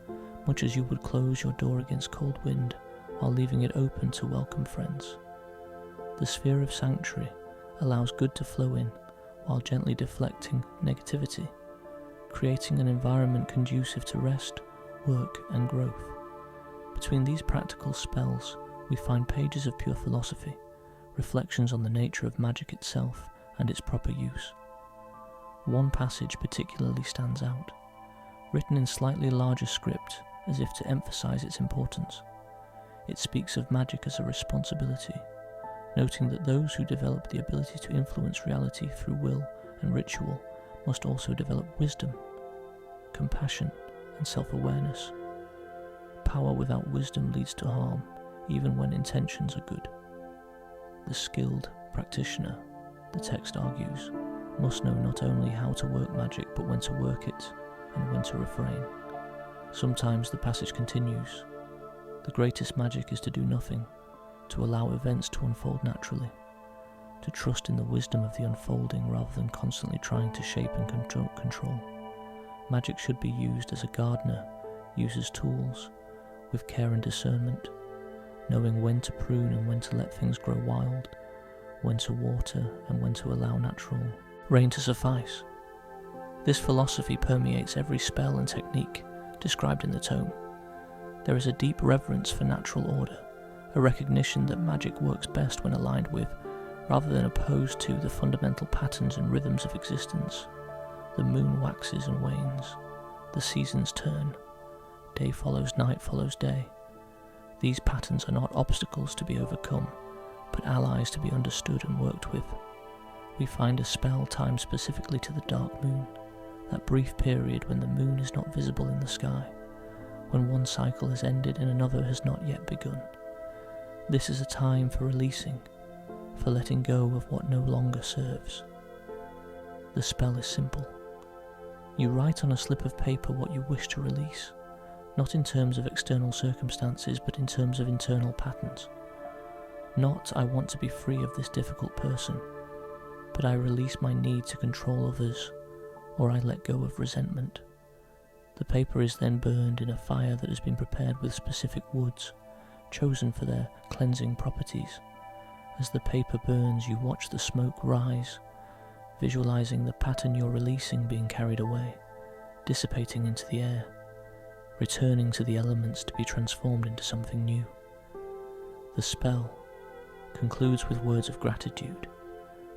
much as you would close your door against cold wind while leaving it open to welcome friends. The sphere of sanctuary allows good to flow in while gently deflecting negativity, creating an environment conducive to rest, work, and growth. Between these practical spells, we find pages of pure philosophy, reflections on the nature of magic itself and its proper use. One passage particularly stands out, written in slightly larger script as if to emphasize its importance. It speaks of magic as a responsibility, noting that those who develop the ability to influence reality through will and ritual must also develop wisdom, compassion, and self-awareness. Power without wisdom leads to harm, even when intentions are good. The skilled practitioner, the text argues, must know not only how to work magic but when to work it and when to refrain. Sometimes the passage continues, the greatest magic is to do nothing, to allow events to unfold naturally, to trust in the wisdom of the unfolding rather than constantly trying to shape and control. Magic should be used as a gardener uses tools, with care and discernment, knowing when to prune and when to let things grow wild, when to water and when to allow natural rain to suffice. This philosophy permeates every spell and technique described in the tome. There is a deep reverence for natural order, a recognition that magic works best when aligned with, rather than opposed to, the fundamental patterns and rhythms of existence. The moon waxes and wanes, the seasons turn, day follows night follows day. These patterns are not obstacles to be overcome, but allies to be understood and worked with. We find a spell timed specifically to the dark moon, that brief period when the moon is not visible in the sky, when one cycle has ended and another has not yet begun. This is a time for releasing, for letting go of what no longer serves. The spell is simple. You write on a slip of paper what you wish to release, not in terms of external circumstances, but in terms of internal patterns. Not, I want to be free of this difficult person, but I release my need to control others, or I let go of resentment. The paper is then burned in a fire that has been prepared with specific woods, chosen for their cleansing properties. As the paper burns, you watch the smoke rise, visualizing the pattern you're releasing being carried away, dissipating into the air, returning to the elements to be transformed into something new. The spell concludes with words of gratitude,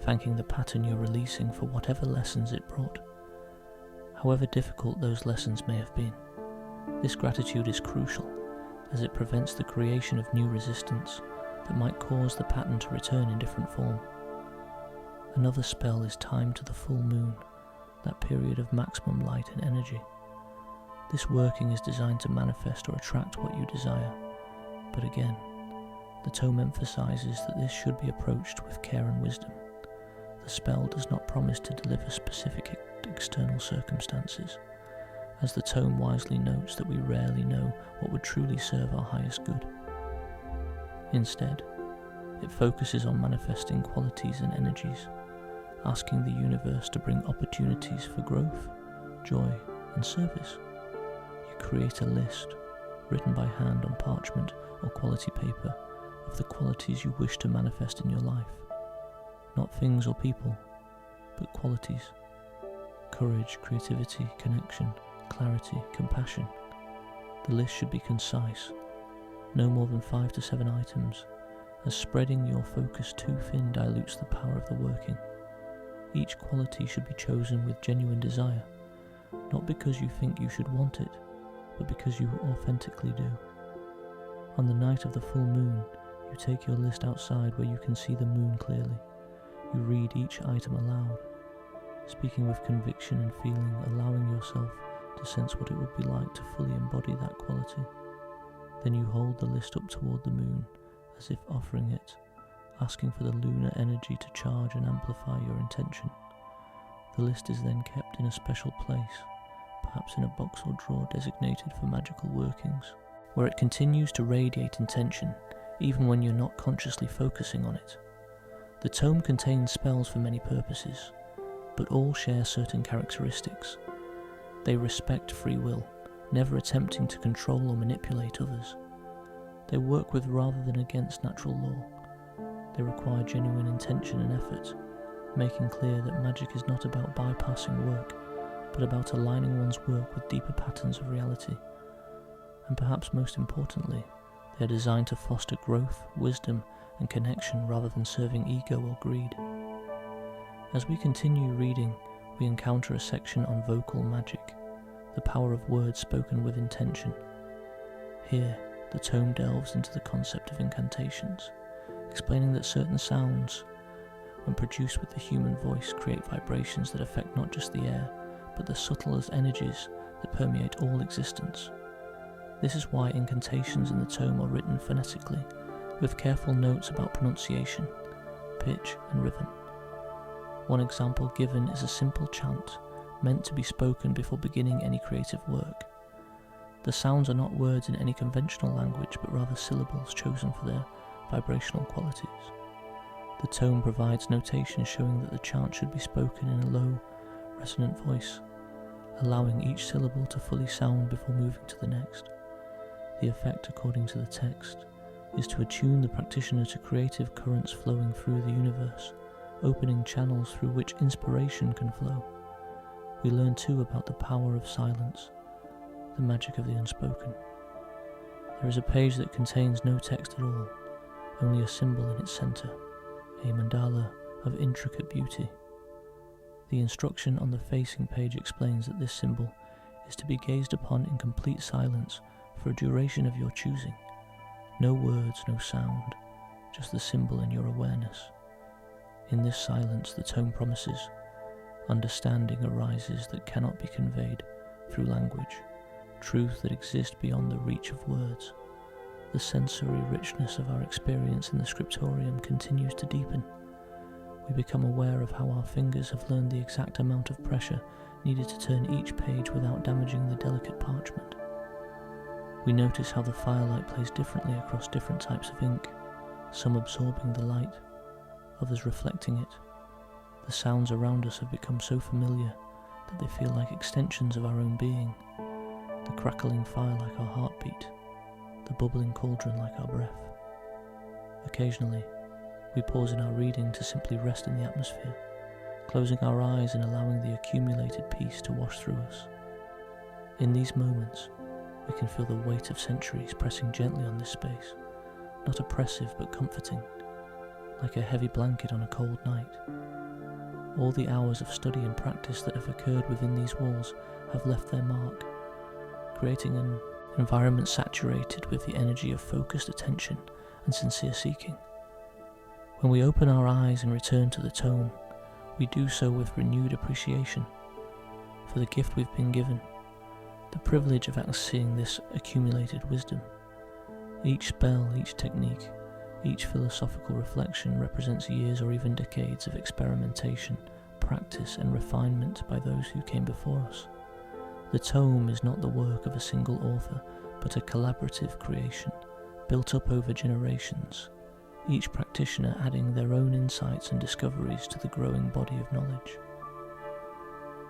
thanking the pattern you're releasing for whatever lessons it brought. However difficult those lessons may have been, this gratitude is crucial, as it prevents the creation of new resistance that might cause the pattern to return in different form. Another spell is timed to the full moon, that period of maximum light and energy. This working is designed to manifest or attract what you desire, But again, the tome emphasizes that this should be approached with care and wisdom. The spell does not promise to deliver specific external circumstances, as the tome wisely notes that we rarely know what would truly serve our highest good. Instead, it focuses on manifesting qualities and energies, asking the universe to bring opportunities for growth, joy, and service. You create a list, written by hand on parchment or quality paper, of the qualities you wish to manifest in your life. Not things or people, but qualities. Courage, creativity, connection, clarity, compassion. The list should be concise, no more than 5 to 7 items, as spreading your focus too thin dilutes the power of the working. Each quality should be chosen with genuine desire, not because you think you should want it, but because you authentically do. On the night of the full moon, you take your list outside where you can see the moon clearly. You read each item aloud, speaking with conviction and feeling, allowing yourself to sense what it would be like to fully embody that quality. Then you hold the list up toward the moon, as if offering it, asking for the lunar energy to charge and amplify your intention. The list is then kept in a special place, perhaps in a box or drawer designated for magical workings, where it continues to radiate intention, even when you're not consciously focusing on it. The tome contains spells for many purposes, but all share certain characteristics. They respect free will, never attempting to control or manipulate others. They work with rather than against natural law. They require genuine intention and effort, making clear that magic is not about bypassing work, but about aligning one's work with deeper patterns of reality. And perhaps most importantly, they are designed to foster growth, wisdom, and connection rather than serving ego or greed. As we continue reading, we encounter a section on vocal magic, the power of words spoken with intention. Here, the tome delves into the concept of incantations, explaining that certain sounds, when produced with the human voice, create vibrations that affect not just the air, but the subtlest energies that permeate all existence. This is why incantations in the tome are written phonetically, with careful notes about pronunciation, pitch, and rhythm. One example given is a simple chant, meant to be spoken before beginning any creative work. The sounds are not words in any conventional language, but rather syllables chosen for their vibrational qualities. The tome provides notation showing that the chant should be spoken in a low, resonant voice, allowing each syllable to fully sound before moving to the next. The effect, according to the text, is to attune the practitioner to creative currents flowing through the universe, opening channels through which inspiration can flow. We learn too about the power of silence, the magic of the unspoken. There is a page that contains no text at all, only a symbol in its center, a mandala of intricate beauty. The instruction on the facing page explains that this symbol is to be gazed upon in complete silence for a duration of your choosing. No words, no sound, just the symbol in your awareness. In this silence, the tome promises, understanding arises that cannot be conveyed through language, truth that exists beyond the reach of words. The sensory richness of our experience in the scriptorium continues to deepen. We become aware of how our fingers have learned the exact amount of pressure needed to turn each page without damaging the delicate parchment. We notice how the firelight plays differently across different types of ink, some absorbing the light, others reflecting it. The sounds around us have become so familiar that they feel like extensions of our own being. The crackling fire like our heartbeat, the bubbling cauldron like our breath. Occasionally, we pause in our reading to simply rest in the atmosphere, closing our eyes and allowing the accumulated peace to wash through us. In these moments, we can feel the weight of centuries pressing gently on this space, not oppressive but comforting, like a heavy blanket on a cold night. All the hours of study and practice that have occurred within these walls have left their mark, creating an environment saturated with the energy of focused attention and sincere seeking. When we open our eyes and return to the tome, we do so with renewed appreciation for the gift we've been given, the privilege of accessing this accumulated wisdom. Each spell, each technique, each philosophical reflection represents years or even decades of experimentation, practice and refinement by those who came before us. The tome is not the work of a single author, but a collaborative creation, built up over generations, each practitioner adding their own insights and discoveries to the growing body of knowledge.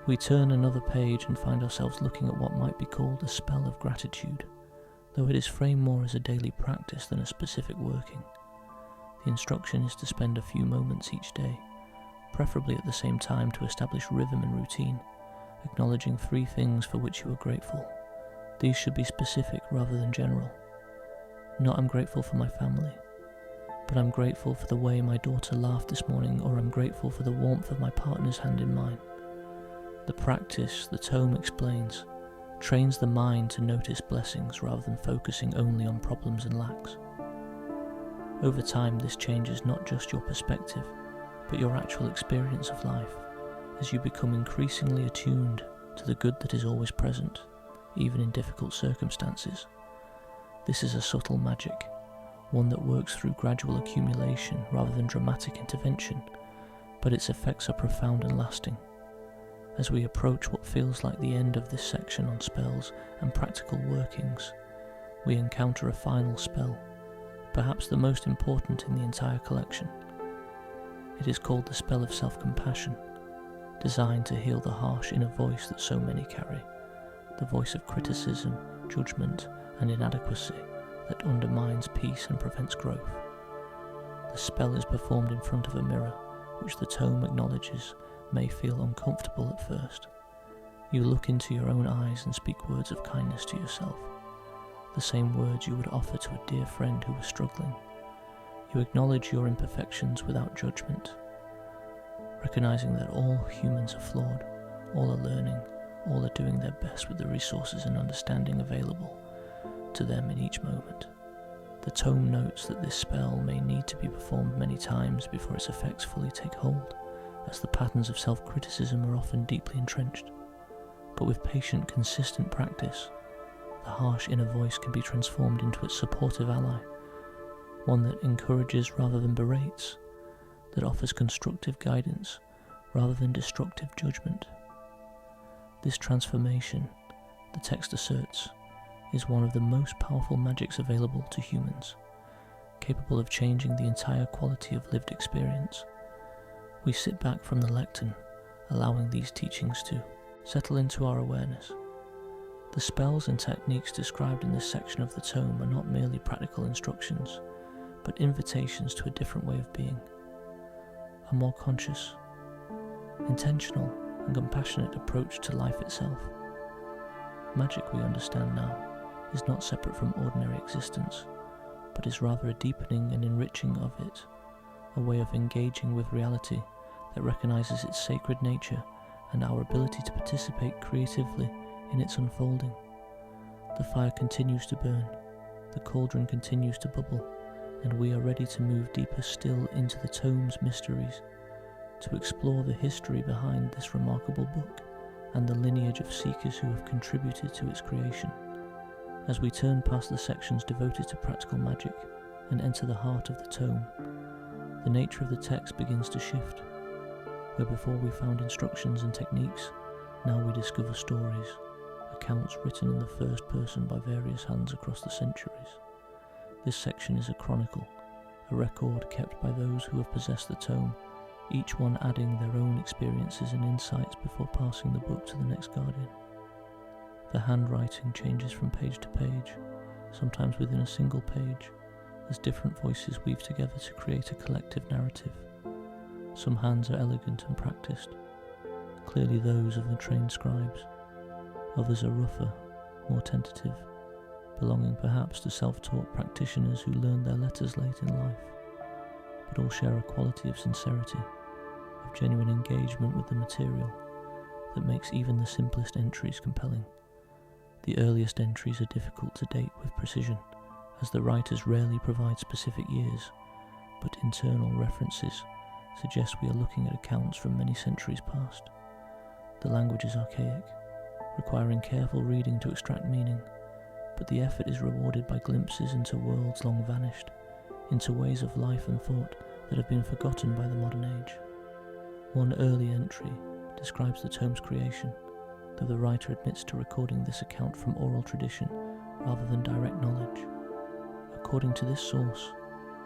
We turn another page and find ourselves looking at what might be called a spell of gratitude, though it is framed more as a daily practice than a specific working. The instruction is to spend a few moments each day, preferably at the same time, to establish rhythm and routine, acknowledging 3 things for which you are grateful. These should be specific rather than general. Not I'm grateful for my family, but I'm grateful for the way my daughter laughed this morning, or I'm grateful for the warmth of my partner's hand in mine. The practice, the tome explains, trains the mind to notice blessings rather than focusing only on problems and lacks. Over time, this changes not just your perspective, but your actual experience of life, as you become increasingly attuned to the good that is always present, even in difficult circumstances. This is a subtle magic, one that works through gradual accumulation rather than dramatic intervention, but its effects are profound and lasting. As we approach what feels like the end of this section on spells and practical workings, we encounter a final spell, perhaps the most important in the entire collection. It is called the spell of self-compassion, designed to heal the harsh inner voice that so many carry, the voice of criticism, judgment, and inadequacy that undermines peace and prevents growth. The spell is performed in front of a mirror, which the tome acknowledges may feel uncomfortable at first. You look into your own eyes and speak words of kindness to yourself, the same words you would offer to a dear friend who was struggling. You acknowledge your imperfections without judgment, recognizing that all humans are flawed, all are learning, all are doing their best with the resources and understanding available to them in each moment. The tome notes that this spell may need to be performed many times before its effects fully take hold, as the patterns of self-criticism are often deeply entrenched. But with patient, consistent practice, the harsh inner voice can be transformed into its supportive ally, one that encourages rather than berates, that offers constructive guidance rather than destructive judgment. This transformation, the text asserts, is one of the most powerful magics available to humans, capable of changing the entire quality of lived experience. We sit back from the lectern, allowing these teachings to settle into our awareness. The spells and techniques described in this section of the tome are not merely practical instructions, but invitations to a different way of being, a more conscious, intentional, and compassionate approach to life itself. Magic, we understand now, is not separate from ordinary existence, but is rather a deepening and enriching of it, a way of engaging with reality that recognizes its sacred nature and our ability to participate creatively in its unfolding. The fire continues to burn, the cauldron continues to bubble, and we are ready to move deeper still into the tome's mysteries, to explore the history behind this remarkable book and the lineage of seekers who have contributed to its creation. As we turn past the sections devoted to practical magic and enter the heart of the tome, the nature of the text begins to shift. Where before we found instructions and techniques, now we discover stories, accounts written in the first person by various hands across the centuries. This section is a chronicle, a record kept by those who have possessed the tome, each one adding their own experiences and insights before passing the book to the next guardian. The handwriting changes from page to page, sometimes within a single page, as different voices weave together to create a collective narrative. Some hands are elegant and practiced, clearly those of the trained scribes. Others are rougher, more tentative, belonging perhaps to self-taught practitioners who learned their letters late in life, but all share a quality of sincerity, of genuine engagement with the material, that makes even the simplest entries compelling. The earliest entries are difficult to date with precision, as the writers rarely provide specific years, but internal references suggest we are looking at accounts from many centuries past. The language is archaic, requiring careful reading to extract meaning, but the effort is rewarded by glimpses into worlds long vanished, into ways of life and thought that have been forgotten by the modern age. One early entry describes the tome's creation, though the writer admits to recording this account from oral tradition rather than direct knowledge. According to this source,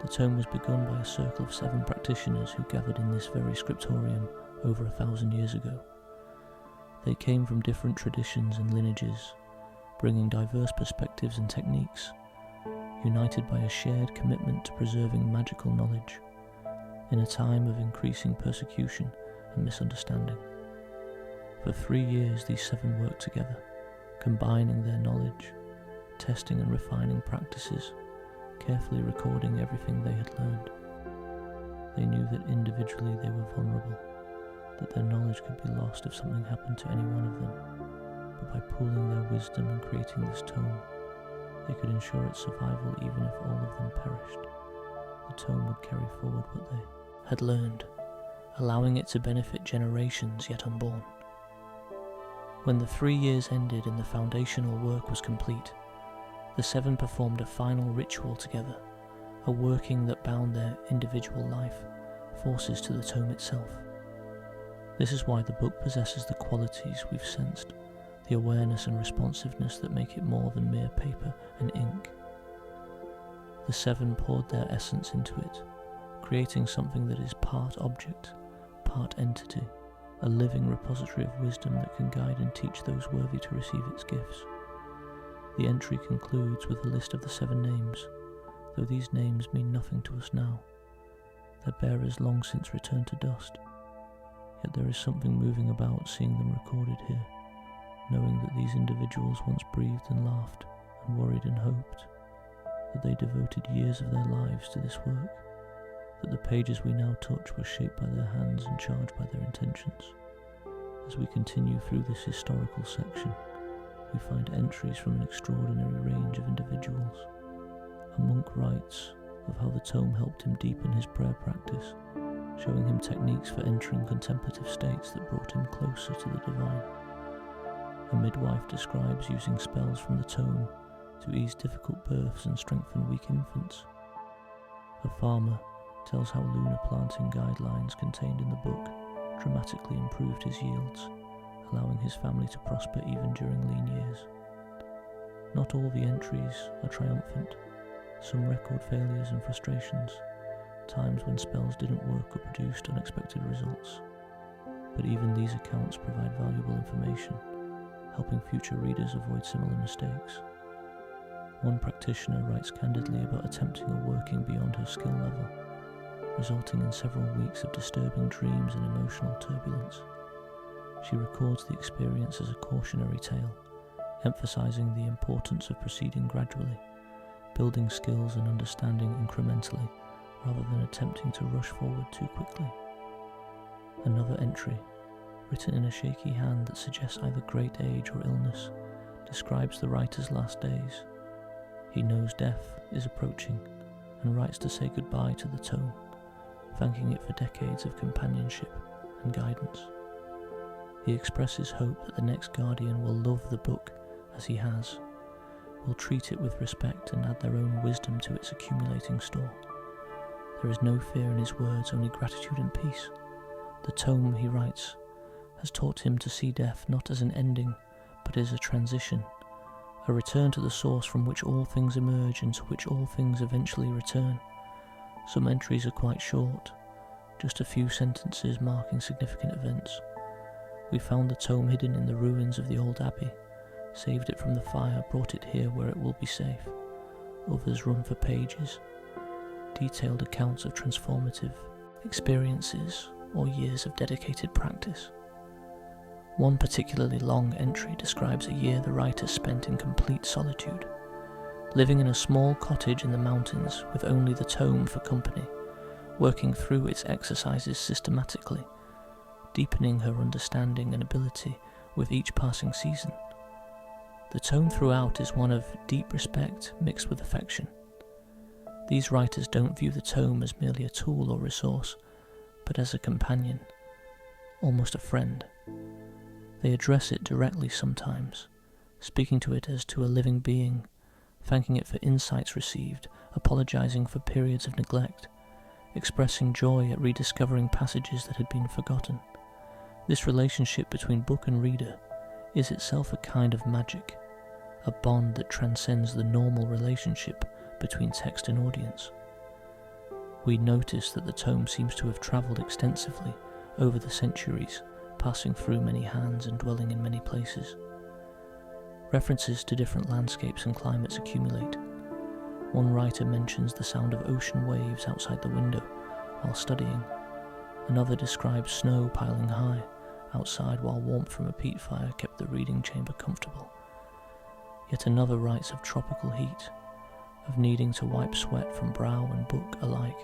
the tome was begun by a circle of 7 practitioners who gathered in this very scriptorium over 1,000 years ago. They came from different traditions and lineages, bringing diverse perspectives and techniques, united by a shared commitment to preserving magical knowledge in a time of increasing persecution and misunderstanding. For 3 years these 7 worked together, combining their knowledge, testing and refining practices, carefully recording everything they had learned. They knew that individually they were vulnerable, that their knowledge could be lost if something happened to any one of them, but by pooling their wisdom and creating this tome, they could ensure its survival even if all of them perished. The tome would carry forward what they had learned, allowing it to benefit generations yet unborn. When the 3 years ended and the foundational work was complete, the 7 performed a final ritual together, a working that bound their individual life forces to the tome itself. This is why the book possesses the qualities we've sensed, the awareness and responsiveness that make it more than mere paper and ink. The 7 poured their essence into it, creating something that is part object, part entity, a living repository of wisdom that can guide and teach those worthy to receive its gifts. The entry concludes with a list of the 7 names, though these names mean nothing to us now. Their bearers long since returned to dust. Yet there is something moving about seeing them recorded here, knowing that these individuals once breathed and laughed and worried and hoped, that they devoted years of their lives to this work, that the pages we now touch were shaped by their hands and charged by their intentions. As we continue through this historical section, we find entries from an extraordinary range of individuals. A monk writes of how the tome helped him deepen his prayer practice, showing him techniques for entering contemplative states that brought him closer to the divine. A midwife describes using spells from the tome to ease difficult births and strengthen weak infants. A farmer tells how lunar planting guidelines contained in the book dramatically improved his yields, allowing his family to prosper even during lean years. Not all the entries are triumphant. Some record failures and frustrations, times when spells didn't work or produced unexpected results. But even these accounts provide valuable information, helping future readers avoid similar mistakes. One practitioner writes candidly about attempting a working beyond her skill level, resulting in several weeks of disturbing dreams and emotional turbulence. She records the experience as a cautionary tale, emphasizing the importance of proceeding gradually, building skills and understanding incrementally, rather than attempting to rush forward too quickly. Another entry, written in a shaky hand that suggests either great age or illness, describes the writer's last days. He knows death is approaching and writes to say goodbye to the tome, thanking it for decades of companionship and guidance. He expresses hope that the next guardian will love the book as he has, will treat it with respect and add their own wisdom to its accumulating store. There is no fear in his words, only gratitude and peace. The tome, he writes, has taught him to see death not as an ending, but as a transition, a return to the source from which all things emerge and to which all things eventually return. Some entries are quite short, just a few sentences marking significant events. We found the tome hidden in the ruins of the old abbey, saved it from the fire, brought it here where it will be safe. Others run for pages, detailed accounts of transformative experiences or years of dedicated practice. One particularly long entry describes a year the writer spent in complete solitude, living in a small cottage in the mountains with only the tome for company, working through its exercises systematically, deepening her understanding and ability with each passing season. The tone throughout is one of deep respect mixed with affection. These writers don't view the tome as merely a tool or resource, but as a companion, almost a friend. They address it directly sometimes, speaking to it as to a living being, thanking it for insights received, apologising for periods of neglect, expressing joy at rediscovering passages that had been forgotten. This relationship between book and reader is itself a kind of magic, a bond that transcends the normal relationship between text and audience. We notice that the tome seems to have travelled extensively over the centuries, passing through many hands and dwelling in many places. References to different landscapes and climates accumulate. One writer mentions the sound of ocean waves outside the window while studying. Another describes snow piling high outside while warmth from a peat fire kept the reading chamber comfortable. Yet another writes of tropical heat, of needing to wipe sweat from brow and book alike,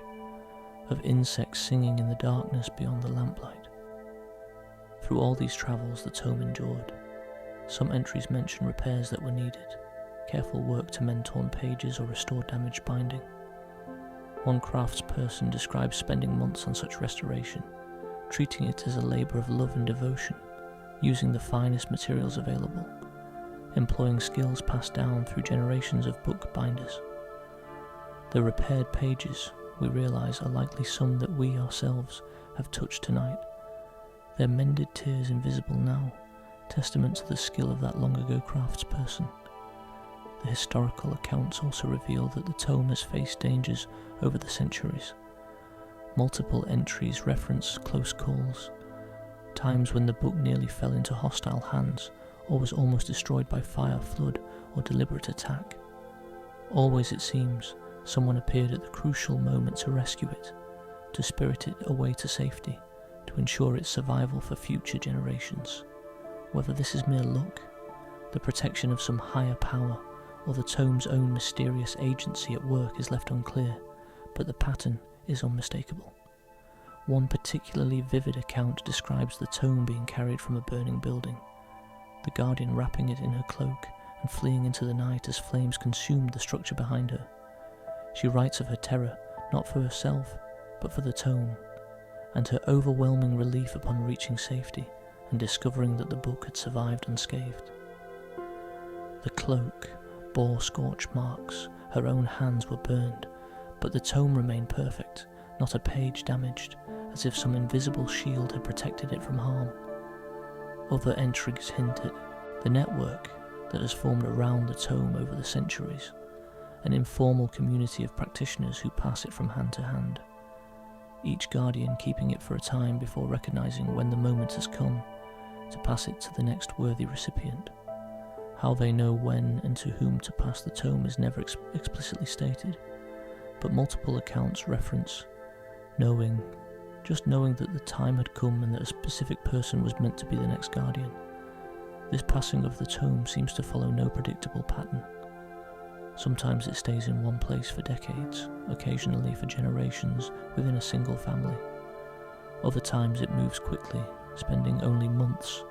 of insects singing in the darkness beyond the lamplight. Through all these travels the tome endured. Some entries mention repairs that were needed, careful work to mend torn pages or restore damaged binding. One craftsperson describes spending months on such restoration, treating it as a labour of love and devotion, using the finest materials available, employing skills passed down through generations of book binders. The repaired pages, we realise, are likely some that we ourselves have touched tonight, their mended tears invisible now, testament to the skill of that long-ago craftsperson. The historical accounts also reveal that the tome has faced dangers over the centuries. Multiple entries reference close calls, times when the book nearly fell into hostile hands or was almost destroyed by fire, flood, or deliberate attack. Always, it seems, someone appeared at the crucial moment to rescue it, to spirit it away to safety, to ensure its survival for future generations. Whether this is mere luck, the protection of some higher power, or the tome's own mysterious agency at work is left unclear, but the pattern is unmistakable. One particularly vivid account describes the tome being carried from a burning building, the guardian wrapping it in her cloak and fleeing into the night as flames consumed the structure behind her. She writes of her terror, not for herself, but for the tome, and her overwhelming relief upon reaching safety and discovering that the book had survived unscathed. The cloak bore scorch marks, her own hands were burned, but the tome remained perfect, not a page damaged, as if some invisible shield had protected it from harm. Other entries hint at the network that has formed around the tome over the centuries, an informal community of practitioners who pass it from hand to hand, each guardian keeping it for a time before recognising when the moment has come to pass it to the next worthy recipient. How they know when and to whom to pass the tome is never explicitly stated, but multiple accounts reference just knowing that the time had come and that a specific person was meant to be the next guardian. This passing of the tome seems to follow no predictable pattern. Sometimes it stays in one place for decades, occasionally for generations within a single family. Other times it moves quickly, spending only months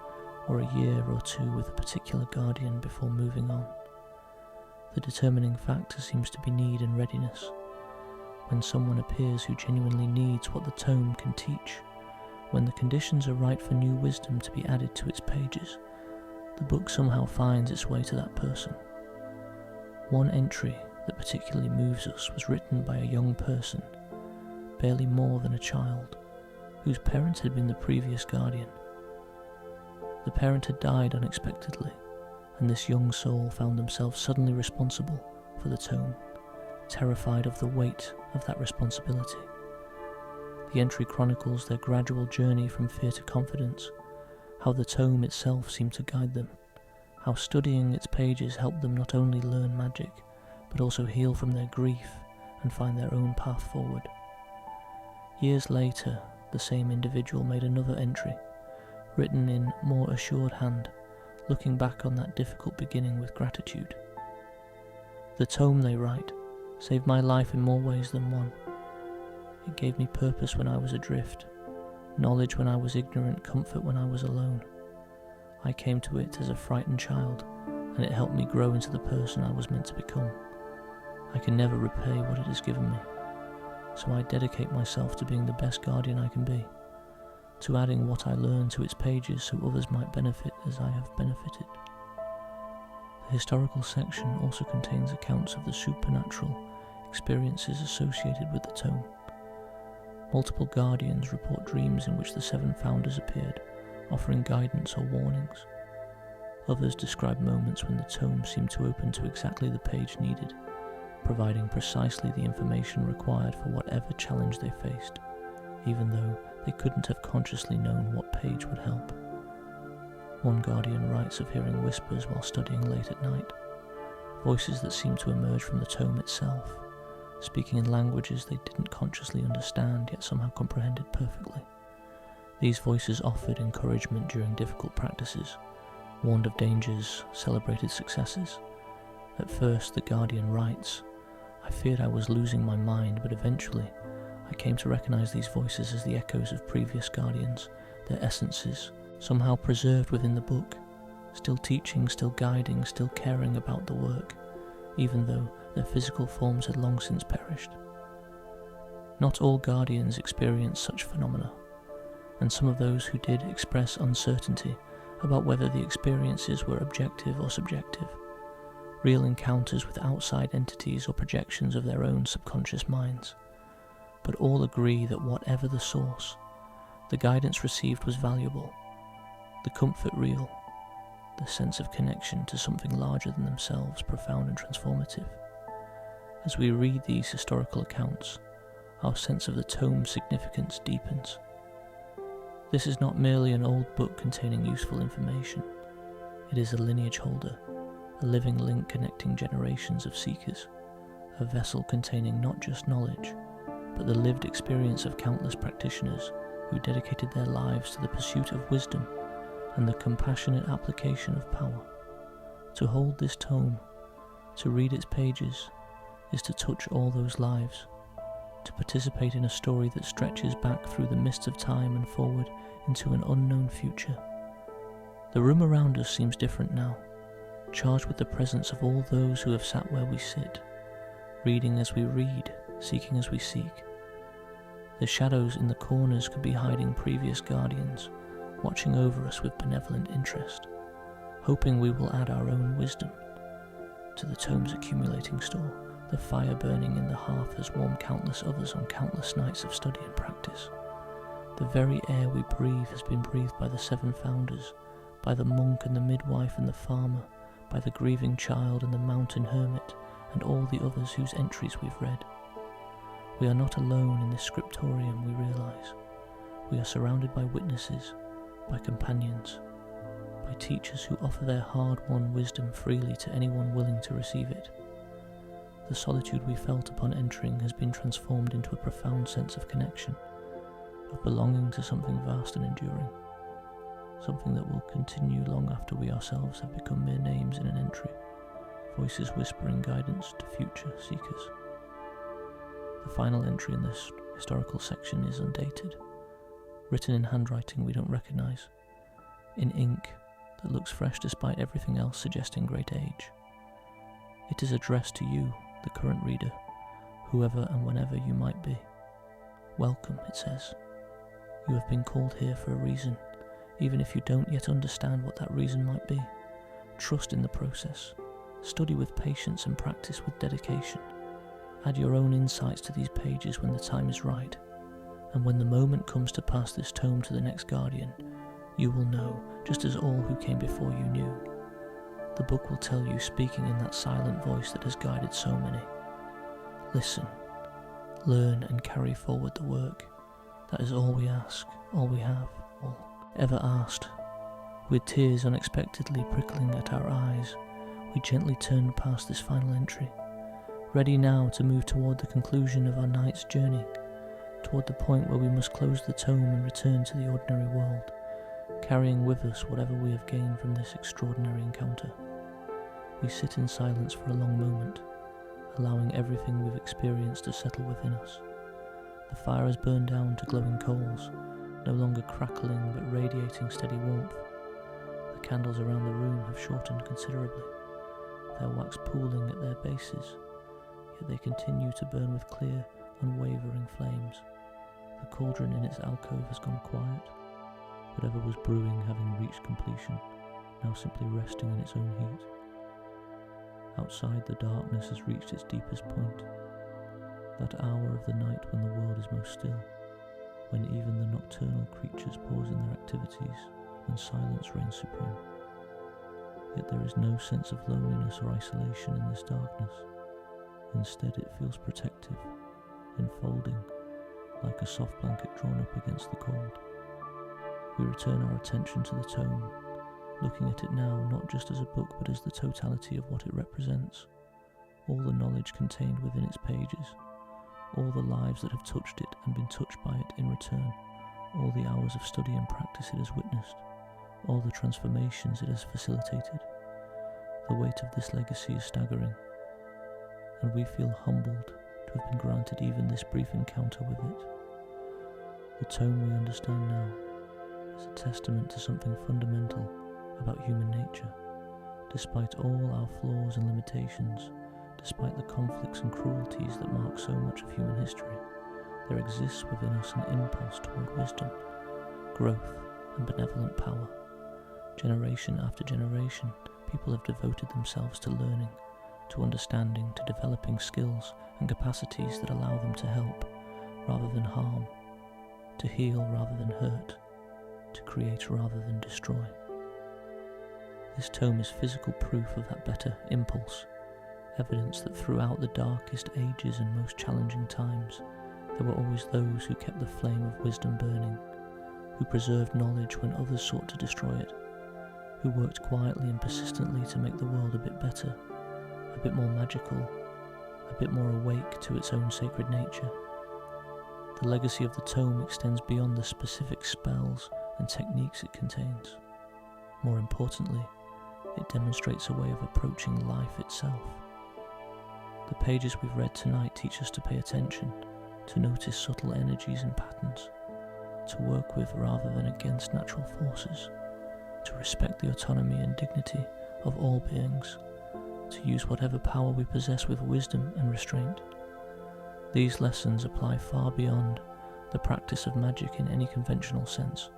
or a year or two with a particular guardian before moving on. The determining factor seems to be need and readiness. When someone appears who genuinely needs what the tome can teach, when the conditions are right for new wisdom to be added to its pages, the book somehow finds its way to that person. One entry that particularly moves us was written by a young person, barely more than a child, whose parent had been the previous guardian. The parent had died unexpectedly, and this young soul found themselves suddenly responsible for the tome, terrified of the weight of that responsibility. The entry chronicles their gradual journey from fear to confidence, how the tome itself seemed to guide them, how studying its pages helped them not only learn magic, but also heal from their grief and find their own path forward. Years later, the same individual made another entry, written in more assured hand, looking back on that difficult beginning with gratitude. The tome, they write, saved my life in more ways than one. It gave me purpose when I was adrift, knowledge when I was ignorant, comfort when I was alone. I came to it as a frightened child, and it helped me grow into the person I was meant to become. I can never repay what it has given me, so I dedicate myself to being the best guardian I can be, to adding what I learn to its pages so others might benefit as I have benefited. The historical section also contains accounts of the supernatural experiences associated with the tome. Multiple guardians report dreams in which the 7 founders appeared, offering guidance or warnings. Others describe moments when the tome seemed to open to exactly the page needed, providing precisely the information required for whatever challenge they faced, even though they couldn't have consciously known what page would help. One guardian writes of hearing whispers while studying late at night, voices that seemed to emerge from the tome itself, speaking in languages they didn't consciously understand yet somehow comprehended perfectly. These voices offered encouragement during difficult practices, warned of dangers, celebrated successes. At first, the guardian writes, "I feared I was losing my mind, but eventually I came to recognize these voices as the echoes of previous guardians, their essences, somehow preserved within the book, still teaching, still guiding, still caring about the work, even though their physical forms had long since perished." Not all guardians experience such phenomena, and some of those who did express uncertainty about whether the experiences were objective or subjective, real encounters with outside entities or projections of their own subconscious minds. But all agree that whatever the source, the guidance received was valuable, the comfort real, the sense of connection to something larger than themselves profound and transformative. As we read these historical accounts, our sense of the tome's significance deepens. This is not merely an old book containing useful information. It is a lineage holder, a living link connecting generations of seekers, a vessel containing not just knowledge, but the lived experience of countless practitioners who dedicated their lives to the pursuit of wisdom and the compassionate application of power. To hold this tome, to read its pages, is to touch all those lives, to participate in a story that stretches back through the mists of time and forward into an unknown future. The room around us seems different now, charged with the presence of all those who have sat where we sit, reading as we read, seeking as we seek. The shadows in the corners could be hiding previous guardians, watching over us with benevolent interest, hoping we will add our own wisdom to the tome's accumulating store. The fire burning in the hearth has warmed countless others on countless nights of study and practice. The very air we breathe has been breathed by the 7 founders, by the monk and the midwife and the farmer, by the grieving child and the mountain hermit, and all the others whose entries we've read. We are not alone in this scriptorium, we realize. We are surrounded by witnesses, by companions, by teachers who offer their hard-won wisdom freely to anyone willing to receive it. The solitude we felt upon entering has been transformed into a profound sense of connection, of belonging to something vast and enduring, something that will continue long after we ourselves have become mere names in an entry, voices whispering guidance to future seekers. The final entry in this historical section is undated, written in handwriting we don't recognize, in ink that looks fresh despite everything else suggesting great age. It is addressed to you, the current reader, whoever and whenever you might be. Welcome, it says. You have been called here for a reason, even if you don't yet understand what that reason might be. Trust in the process. Study with patience and practice with dedication. Add your own insights to these pages when the time is right, and when the moment comes to pass this tome to the next guardian, you will know, just as all who came before you knew. The book will tell you, speaking in that silent voice that has guided so many. Listen, learn and carry forward the work. That is all we ask, all we have, all ever asked. With tears unexpectedly prickling at our eyes, we gently turn past this final entry, ready now to move toward the conclusion of our night's journey, toward the point where we must close the tome and return to the ordinary world, carrying with us whatever we have gained from this extraordinary encounter. We sit in silence for a long moment, allowing everything we've experienced to settle within us. The fire has burned down to glowing coals, no longer crackling but radiating steady warmth. The candles around the room have shortened considerably, their wax pooling at their bases, yet they continue to burn with clear, unwavering flames. The cauldron in its alcove has gone quiet, whatever was brewing having reached completion, now simply resting in its own heat. Outside, the darkness has reached its deepest point, that hour of the night when the world is most still, when even the nocturnal creatures pause in their activities, when silence reigns supreme. Yet there is no sense of loneliness or isolation in this darkness. Instead, it feels protective, enfolding, like a soft blanket drawn up against the cold. We return our attention to the tome, looking at it now not just as a book but as the totality of what it represents, all the knowledge contained within its pages, all the lives that have touched it and been touched by it in return, all the hours of study and practice it has witnessed, all the transformations it has facilitated. The weight of this legacy is staggering, and we feel humbled to have been granted even this brief encounter with it. The tome we understand now is a testament to something fundamental about human nature. Despite all our flaws and limitations, despite the conflicts and cruelties that mark so much of human history, there exists within us an impulse toward wisdom, growth, and benevolent power. Generation after generation, people have devoted themselves to learning, to understanding, to developing skills and capacities that allow them to help rather than harm, to heal rather than hurt, to create rather than destroy. This tome is physical proof of that better impulse, evidence that throughout the darkest ages and most challenging times, there were always those who kept the flame of wisdom burning, who preserved knowledge when others sought to destroy it, who worked quietly and persistently to make the world a bit better, a bit more magical, a bit more awake to its own sacred nature. The legacy of the tome extends beyond the specific spells and techniques it contains. More importantly, it demonstrates a way of approaching life itself. The pages we've read tonight teach us to pay attention, to notice subtle energies and patterns, to work with rather than against natural forces, to respect the autonomy and dignity of all beings, to use whatever power we possess with wisdom and restraint. These lessons apply far beyond the practice of magic in any conventional sense.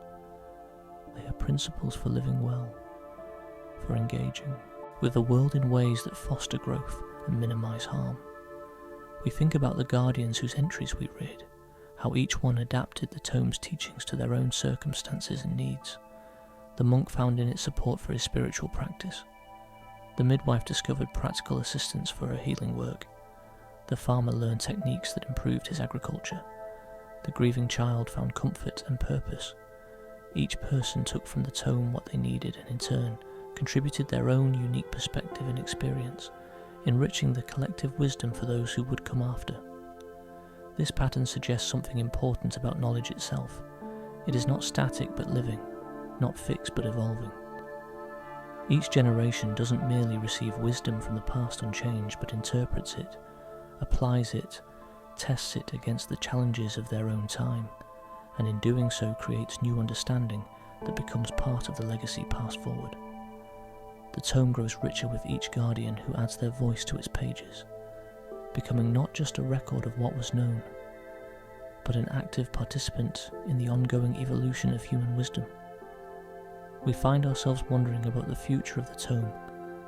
They are principles for living well, for engaging with the world in ways that foster growth and minimize harm. We think about the guardians whose entries we read, how each one adapted the tome's teachings to their own circumstances and needs. The monk found in it support for his spiritual practice. The midwife discovered practical assistance for her healing work. The farmer learned techniques that improved his agriculture. The grieving child found comfort and purpose. Each person took from the tome what they needed and in turn contributed their own unique perspective and experience, enriching the collective wisdom for those who would come after. This pattern suggests something important about knowledge itself. It is not static but living, not fixed but evolving. Each generation doesn't merely receive wisdom from the past unchanged, but interprets it, applies it, tests it against the challenges of their own time, and in doing so creates new understanding that becomes part of the legacy passed forward. The tome grows richer with each guardian who adds their voice to its pages, becoming not just a record of what was known, but an active participant in the ongoing evolution of human wisdom. We find ourselves wondering about the future of the tome,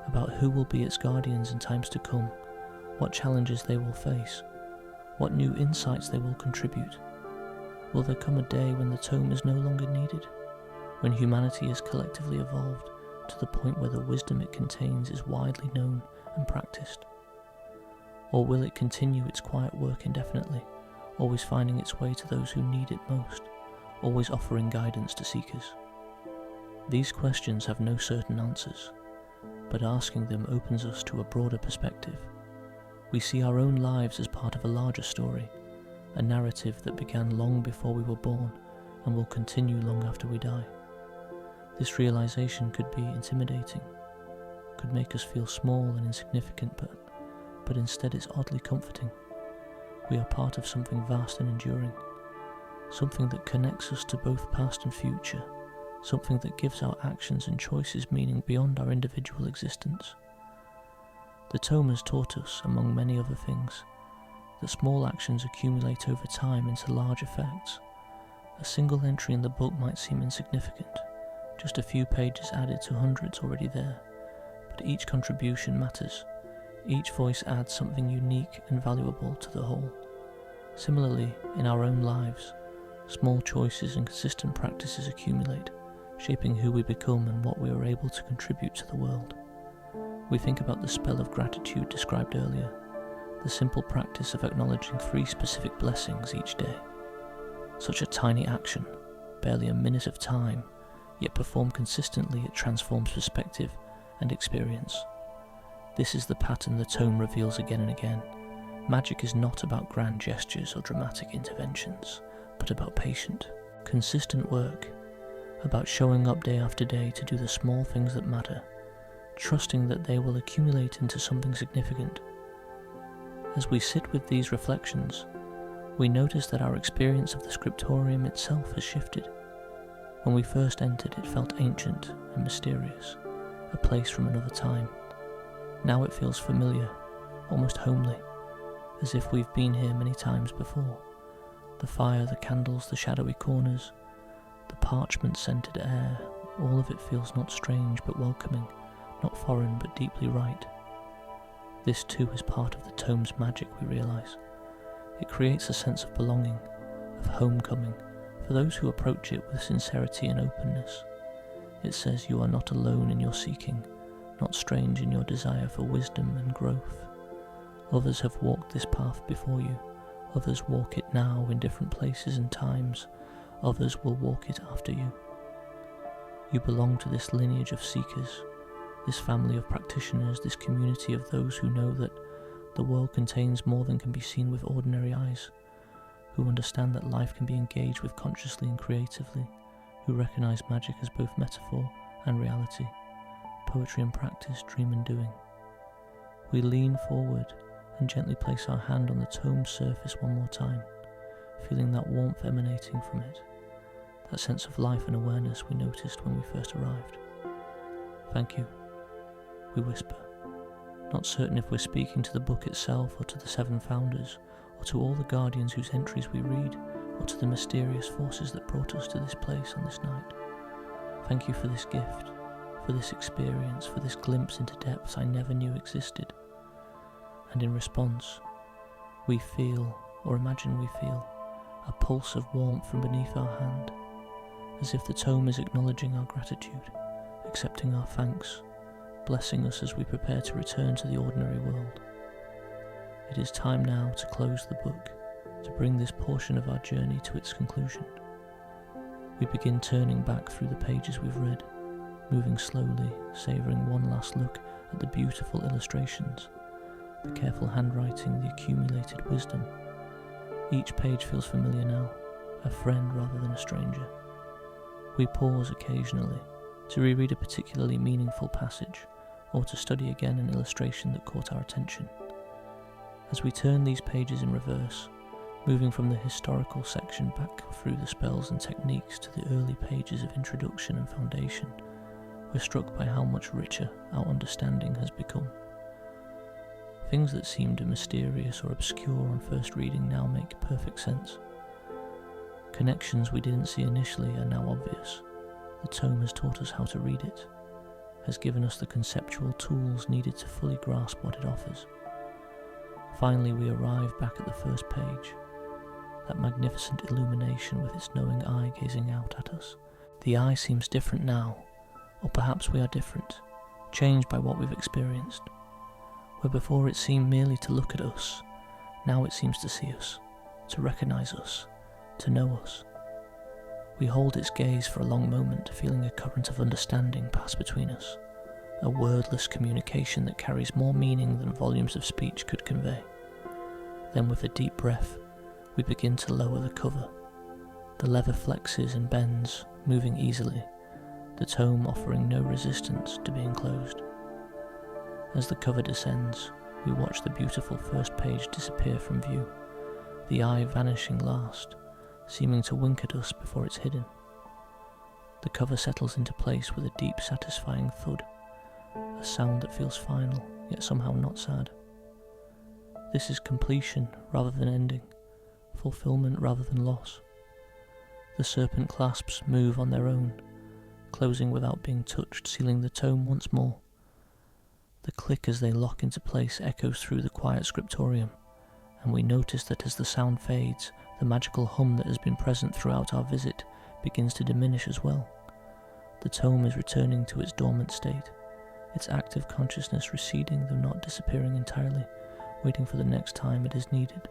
about who will be its guardians in times to come, what challenges they will face, what new insights they will contribute. Will there come a day when the tome is no longer needed, when humanity has collectively evolved to the point where the wisdom it contains is widely known and practiced? Or will it continue its quiet work indefinitely, always finding its way to those who need it most, always offering guidance to seekers? These questions have no certain answers, but asking them opens us to a broader perspective. We see our own lives as part of a larger story, a narrative that began long before we were born and will continue long after we die. This realization could be intimidating, could make us feel small and insignificant, but instead it's oddly comforting. We are part of something vast and enduring, something that connects us to both past and future, something that gives our actions and choices meaning beyond our individual existence. The tome has taught us, among many other things, that small actions accumulate over time into large effects. A single entry in the book might seem insignificant, just a few pages added to hundreds already there, but each contribution matters. Each voice adds something unique and valuable to the whole. Similarly, in our own lives, small choices and consistent practices accumulate, shaping who we become and what we are able to contribute to the world. We think about the spell of gratitude described earlier, the simple practice of acknowledging 3 specific blessings each day. Such a tiny action, barely a minute of time, yet performed consistently, it transforms perspective and experience. This is the pattern the tome reveals again and again. Magic is not about grand gestures or dramatic interventions, but about patient, consistent work, about showing up day after day to do the small things that matter, trusting that they will accumulate into something significant. As we sit with these reflections, we notice that our experience of the scriptorium itself has shifted. When we first entered, it felt ancient and mysterious, a place from another time. Now it feels familiar, almost homely, as if we've been here many times before. The fire, the candles, the shadowy corners, the parchment-scented air, all of it feels not strange but welcoming, not foreign but deeply right. This too is part of the tome's magic, we realise. It creates a sense of belonging, of homecoming, for those who approach it with sincerity and openness. It says you are not alone in your seeking, not strange in your desire for wisdom and growth. Others have walked this path before you, others walk it now in different places and times, others will walk it after you. You belong to this lineage of seekers, this family of practitioners, this community of those who know that the world contains more than can be seen with ordinary eyes, who understand that life can be engaged with consciously and creatively, who recognise magic as both metaphor and reality, poetry and practice, dream and doing. We lean forward and gently place our hand on the tome's surface one more time, feeling that warmth emanating from it, that sense of life and awareness we noticed when we first arrived. Thank you, we whisper, not certain if we're speaking to the book itself or to the 7 founders, or to all the guardians whose entries we read, or to the mysterious forces that brought us to this place on this night. Thank you for this gift, for this experience, for this glimpse into depths I never knew existed. And in response, we feel, or imagine we feel, a pulse of warmth from beneath our hand, as if the tome is acknowledging our gratitude, accepting our thanks, blessing us as we prepare to return to the ordinary world. It is time now to close the book, to bring this portion of our journey to its conclusion. We begin turning back through the pages we've read, moving slowly, savouring one last look at the beautiful illustrations, the careful handwriting, the accumulated wisdom. Each page feels familiar now, a friend rather than a stranger. We pause occasionally to reread a particularly meaningful passage, or to study again an illustration that caught our attention. As we turn these pages in reverse, moving from the historical section back through the spells and techniques to the early pages of introduction and foundation, we're struck by how much richer our understanding has become. Things that seemed mysterious or obscure on first reading now make perfect sense. Connections we didn't see initially are now obvious. The tome has taught us how to read it, has given us the conceptual tools needed to fully grasp what it offers. Finally, we arrive back at the first page, that magnificent illumination with its knowing eye gazing out at us. The eye seems different now, or perhaps we are different, changed by what we've experienced. Where before it seemed merely to look at us, now it seems to see us, to recognise us, to know us. We hold its gaze for a long moment, feeling a current of understanding pass between us, a wordless communication that carries more meaning than volumes of speech could convey. Then with a deep breath, we begin to lower the cover. The leather flexes and bends, moving easily, the tome offering no resistance to being closed. As the cover descends, we watch the beautiful first page disappear from view, the eye vanishing last, seeming to wink at us before it's hidden. The cover settles into place with a deep, satisfying thud, a sound that feels final, yet somehow not sad. This is completion rather than ending, fulfillment rather than loss. The serpent clasps move on their own, closing without being touched, sealing the tome once more. The click as they lock into place echoes through the quiet scriptorium, and we notice that as the sound fades, the magical hum that has been present throughout our visit begins to diminish as well. The tome is returning to its dormant state, its active consciousness receding though not disappearing entirely, waiting for the next time it is needed,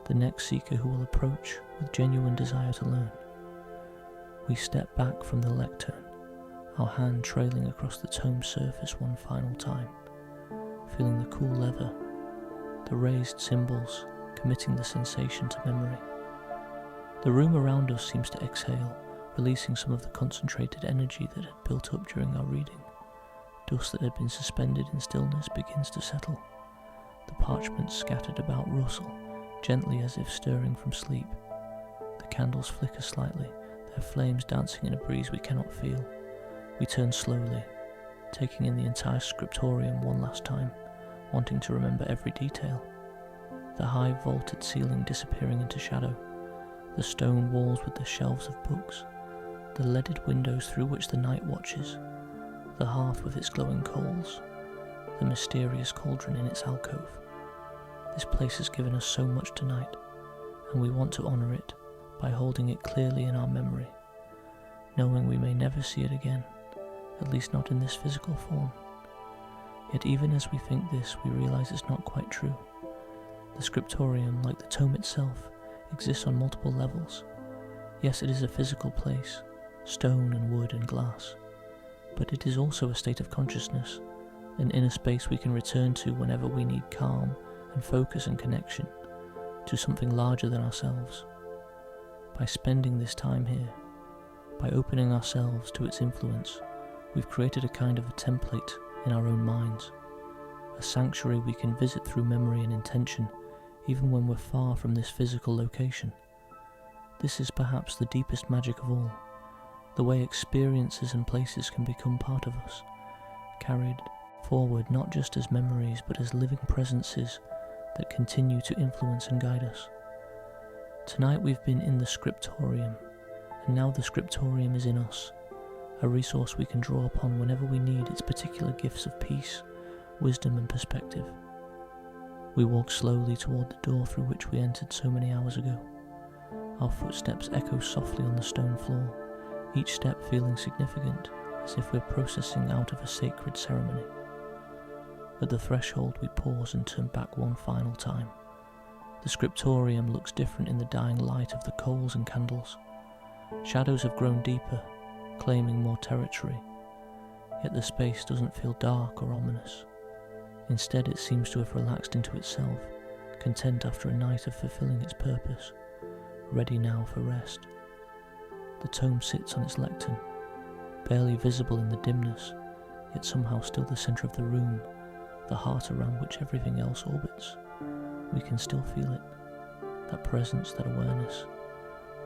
the next seeker who will approach with genuine desire to learn. We step back from the lectern, our hand trailing across the tome's surface one final time, feeling the cool leather, the raised symbols committing the sensation to memory. The room around us seems to exhale, releasing some of the concentrated energy that had built up during our reading. Dust that had been suspended in stillness begins to settle. The parchment scattered about rustle, gently as if stirring from sleep. The candles flicker slightly, their flames dancing in a breeze we cannot feel. We turn slowly, taking in the entire scriptorium one last time, wanting to remember every detail. The high vaulted ceiling disappearing into shadow, the stone walls with their shelves of books, the leaded windows through which the night watches, the hearth with its glowing coals, the mysterious cauldron in its alcove. This place has given us so much tonight, and we want to honour it by holding it clearly in our memory, knowing we may never see it again, at least not in this physical form. Yet even as we think this, we realise it's not quite true. The scriptorium, like the tome itself, exists on multiple levels. Yes, it is a physical place, stone and wood and glass, but it is also a state of consciousness, an inner space we can return to whenever we need calm and focus and connection to something larger than ourselves. By spending this time here, by opening ourselves to its influence, we've created a kind of a template in our own minds, a sanctuary we can visit through memory and intention, even when we're far from this physical location. This is perhaps the deepest magic of all, the way experiences and places can become part of us, carried forward not just as memories but as living presences that continue to influence and guide us. Tonight we've been in the scriptorium, and now the scriptorium is in us, a resource we can draw upon whenever we need its particular gifts of peace, wisdom and perspective. We walk slowly toward the door through which we entered so many hours ago. Our footsteps echo softly on the stone floor, each step feeling significant, as if we're processing out of a sacred ceremony. At the threshold we pause and turn back one final time. The scriptorium looks different in the dying light of the coals and candles. Shadows have grown deeper, claiming more territory, yet the space doesn't feel dark or ominous. Instead, it seems to have relaxed into itself, content after a night of fulfilling its purpose, ready now for rest. The tome sits on its lectern, barely visible in the dimness, yet somehow still the centre of the room, the heart around which everything else orbits. We can still feel it, that presence, that awareness,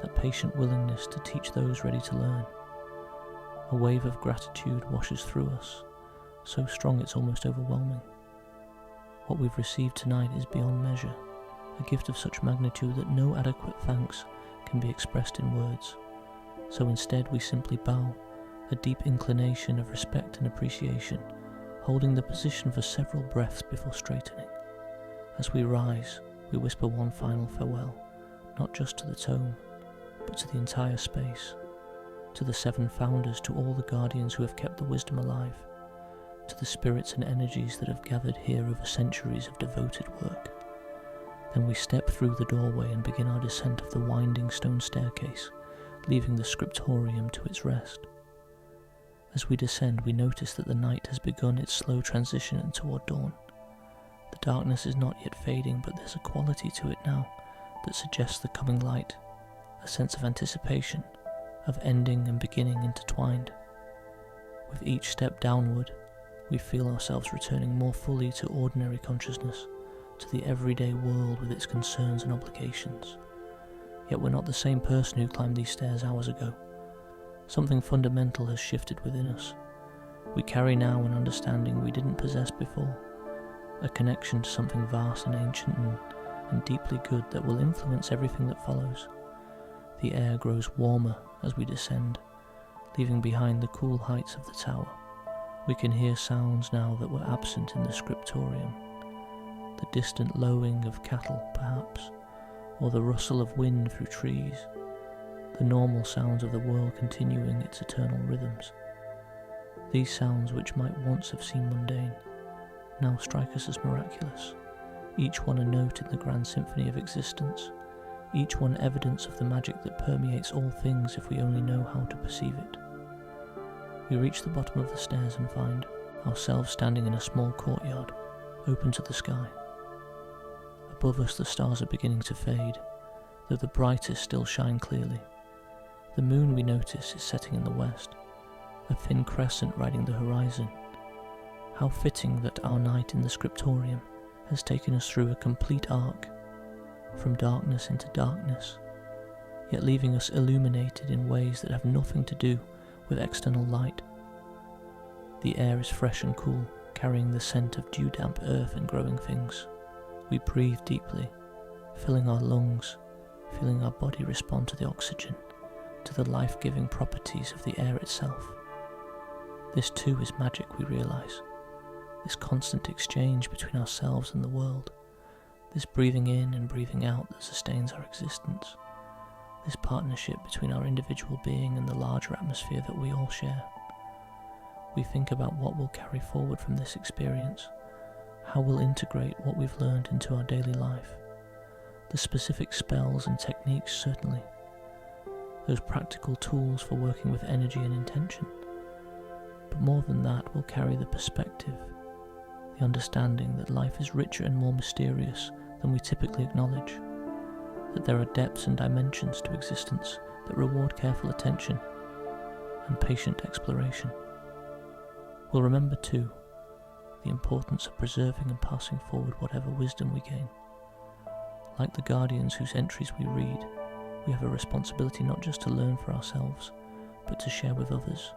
that patient willingness to teach those ready to learn. A wave of gratitude washes through us, so strong it's almost overwhelming. What we've received tonight is beyond measure, a gift of such magnitude that no adequate thanks can be expressed in words. So instead we simply bow, a deep inclination of respect and appreciation, holding the position for several breaths before straightening. As we rise, we whisper one final farewell, not just to the tome, but to the entire space, to the 7 founders, to all the guardians who have kept the wisdom alive, to the spirits and energies that have gathered here over centuries of devoted work. Then we step through the doorway and begin our descent of the winding stone staircase, leaving the scriptorium to its rest. As we descend, we notice that the night has begun its slow transition toward dawn. The darkness is not yet fading, but there's a quality to it now that suggests the coming light, a sense of anticipation, of ending and beginning intertwined. With each step downward, we feel ourselves returning more fully to ordinary consciousness, to the everyday world with its concerns and obligations. Yet we're not the same person who climbed these stairs hours ago. Something fundamental has shifted within us. We carry now an understanding we didn't possess before, a connection to something vast and ancient and deeply good that will influence everything that follows. The air grows warmer as we descend, leaving behind the cool heights of the tower, We can hear sounds now that were absent in the scriptorium. The distant lowing of cattle, perhaps, or the rustle of wind through trees. The normal sounds of the world continuing its eternal rhythms. These sounds, which might once have seemed mundane, now strike us as miraculous, each one a note in the grand symphony of existence, each one evidence of the magic that permeates all things if we only know how to perceive it. We reach the bottom of the stairs and find ourselves standing in a small courtyard, open to the sky. Above us the stars are beginning to fade, though the brightest still shine clearly. The moon, we notice, is setting in the west, a thin crescent riding the horizon. How fitting that our night in the scriptorium has taken us through a complete arc, from darkness into darkness, yet leaving us illuminated in ways that have nothing to do with external light. The air is fresh and cool, carrying the scent of dew-damp earth and growing things. We breathe deeply, filling our lungs, feeling our body respond to the oxygen, to the life-giving properties of the air itself. This too is magic, we realise. This constant exchange between ourselves and the world. This breathing in and breathing out that sustains our existence. This partnership between our individual being and the larger atmosphere that we all share. We think about what we'll carry forward from this experience, how we'll integrate what we've learned into our daily life. The specific spells and techniques, certainly. Those practical tools for working with energy and intention. But more than that, we'll carry the perspective, the understanding that life is richer and more mysterious than we typically acknowledge, that there are depths and dimensions to existence that reward careful attention and patient exploration. We'll remember too the importance of preserving and passing forward whatever wisdom we gain. Like the guardians whose entries we read, we have a responsibility not just to learn for ourselves, but to share with others,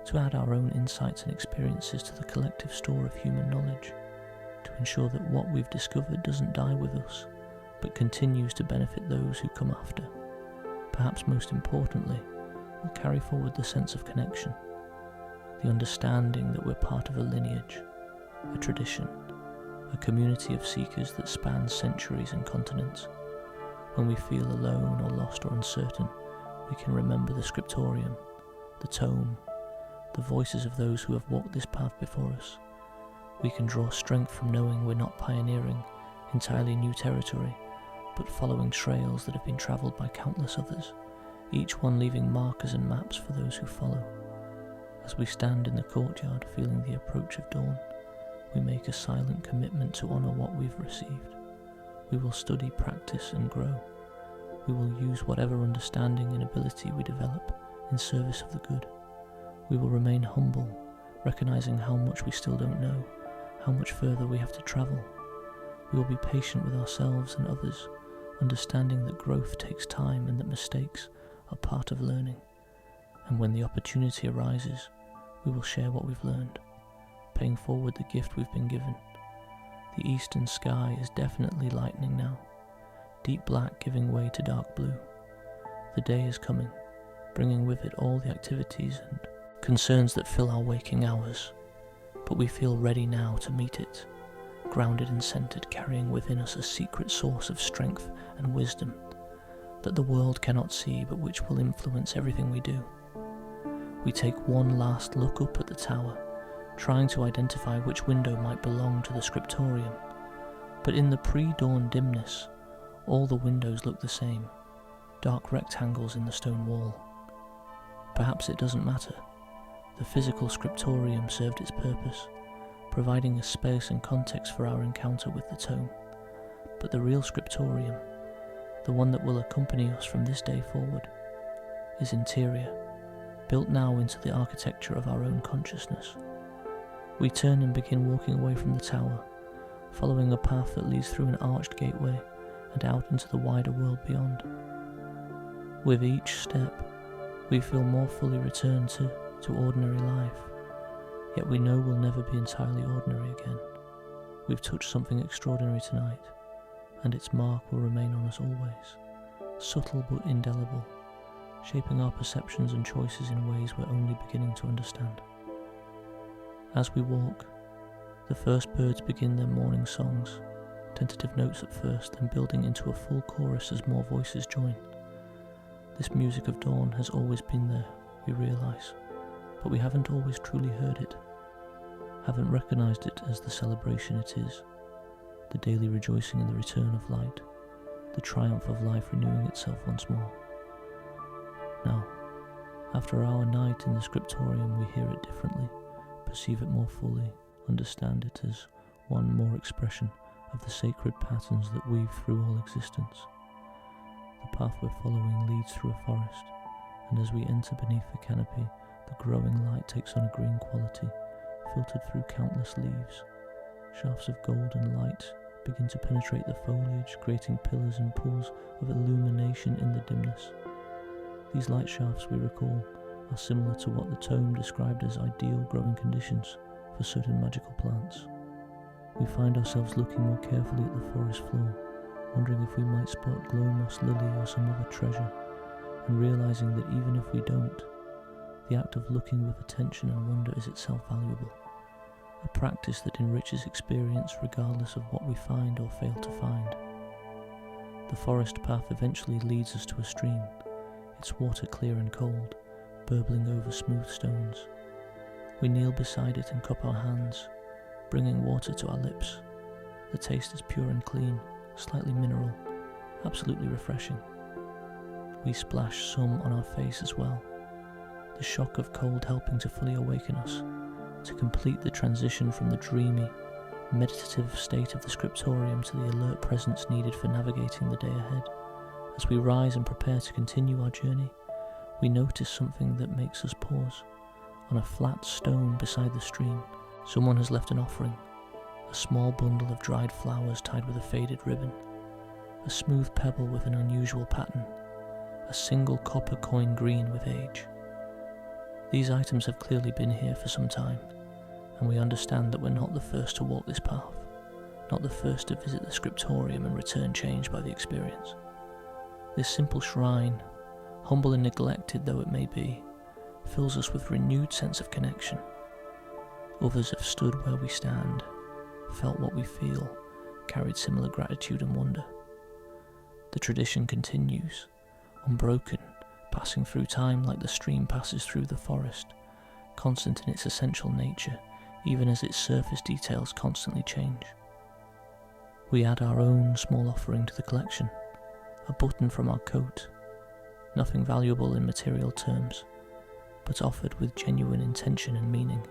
to add our own insights and experiences to the collective store of human knowledge, to ensure that what we've discovered doesn't die with us, but continues to benefit those who come after. Perhaps most importantly, we'll carry forward the sense of connection, the understanding that we're part of a lineage, a tradition, a community of seekers that spans centuries and continents. When we feel alone or lost or uncertain, we can remember the scriptorium, the tome, the voices of those who have walked this path before us. We can draw strength from knowing we're not pioneering entirely new territory, but following trails that have been travelled by countless others, each one leaving markers and maps for those who follow. As we stand in the courtyard feeling the approach of dawn, we make a silent commitment to honour what we've received. We will study, practice and grow. We will use whatever understanding and ability we develop in service of the good. We will remain humble, recognising how much we still don't know, how much further we have to travel. We will be patient with ourselves and others, understanding that growth takes time and that mistakes are part of learning. And when the opportunity arises, we will share what we've learned, paying forward the gift we've been given. The eastern sky is definitely lightening now, deep black giving way to dark blue. The day is coming, bringing with it all the activities and concerns that fill our waking hours, but we feel ready now to meet it, grounded and centered, carrying within us a secret source of strength and wisdom that the world cannot see but which will influence everything we do. We take one last look up at the tower, trying to identify which window might belong to the scriptorium, but in the pre-dawn dimness, all the windows look the same, dark rectangles in the stone wall. Perhaps it doesn't matter. The physical scriptorium served its purpose, providing a space and context for our encounter with the tome. But the real scriptorium, the one that will accompany us from this day forward, is interior, built now into the architecture of our own consciousness. We turn and begin walking away from the tower, following a path that leads through an arched gateway and out into the wider world beyond. With each step, we feel more fully returned to ordinary life, yet we know we'll never be entirely ordinary again. We've touched something extraordinary tonight, and its mark will remain on us always, subtle but indelible, shaping our perceptions and choices in ways we're only beginning to understand. As we walk, the first birds begin their morning songs, tentative notes at first, then building into a full chorus as more voices join. This music of dawn has always been there, we realise, but we haven't always truly heard it, haven't recognised it as the celebration it is, the daily rejoicing in the return of light, the triumph of life renewing itself once more. Now, after our night in the scriptorium, we hear it differently, perceive it more fully, understand it as one more expression of the sacred patterns that weave through all existence. The path we're following leads through a forest, and as we enter beneath the canopy, the growing light takes on a green quality, filtered through countless leaves. Shafts of golden light begin to penetrate the foliage, creating pillars and pools of illumination in the dimness. These light shafts, we recall, are similar to what the tome described as ideal growing conditions for certain magical plants. We find ourselves looking more carefully at the forest floor, wondering if we might spot glow moss lily or some other treasure, and realising that even if we don't, the act of looking with attention and wonder is itself valuable, a practice that enriches experience regardless of what we find or fail to find. The forest path eventually leads us to a stream, its water clear and cold, burbling over smooth stones. We kneel beside it and cup our hands, bringing water to our lips. The taste is pure and clean, slightly mineral, absolutely refreshing. We splash some on our face as well, the shock of cold helping to fully awaken us, to complete the transition from the dreamy, meditative state of the scriptorium to the alert presence needed for navigating the day ahead. As we rise and prepare to continue our journey, we notice something that makes us pause. On a flat stone beside the stream, someone has left an offering, a small bundle of dried flowers tied with a faded ribbon, a smooth pebble with an unusual pattern, a single copper coin green with age. These items have clearly been here for some time, and we understand that we're not the first to walk this path, not the first to visit the scriptorium and return changed by the experience. This simple shrine, humble and neglected though it may be, fills us with renewed sense of connection. Others have stood where we stand, felt what we feel, carried similar gratitude and wonder. The tradition continues, unbroken, passing through time like the stream passes through the forest, constant in its essential nature, even as its surface details constantly change. We add our own small offering to the collection, a button from our coat, nothing valuable in material terms, but offered with genuine intention and meaning.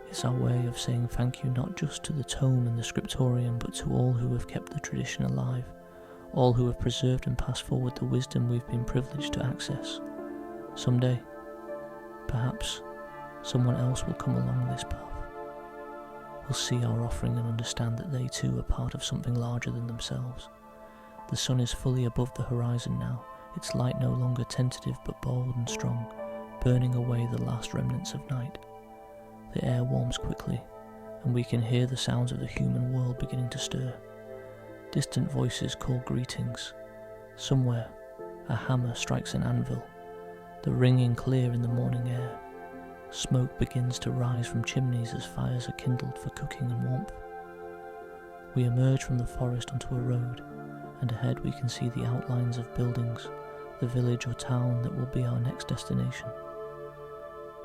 It's our way of saying thank you not just to the tome and the scriptorium, but to all who have kept the tradition alive, all who have preserved and passed forward the wisdom we've been privileged to access. Someday, perhaps, someone else will come along this path, will see our offering and understand that they too are part of something larger than themselves. The sun is fully above the horizon now, its light no longer tentative but bold and strong, burning away the last remnants of night. The air warms quickly, and we can hear the sounds of the human world beginning to stir. Distant voices call greetings. Somewhere, a hammer strikes an anvil, the ringing clear in the morning air. Smoke begins to rise from chimneys as fires are kindled for cooking and warmth. We emerge from the forest onto a road, and ahead we can see the outlines of buildings, the village or town that will be our next destination.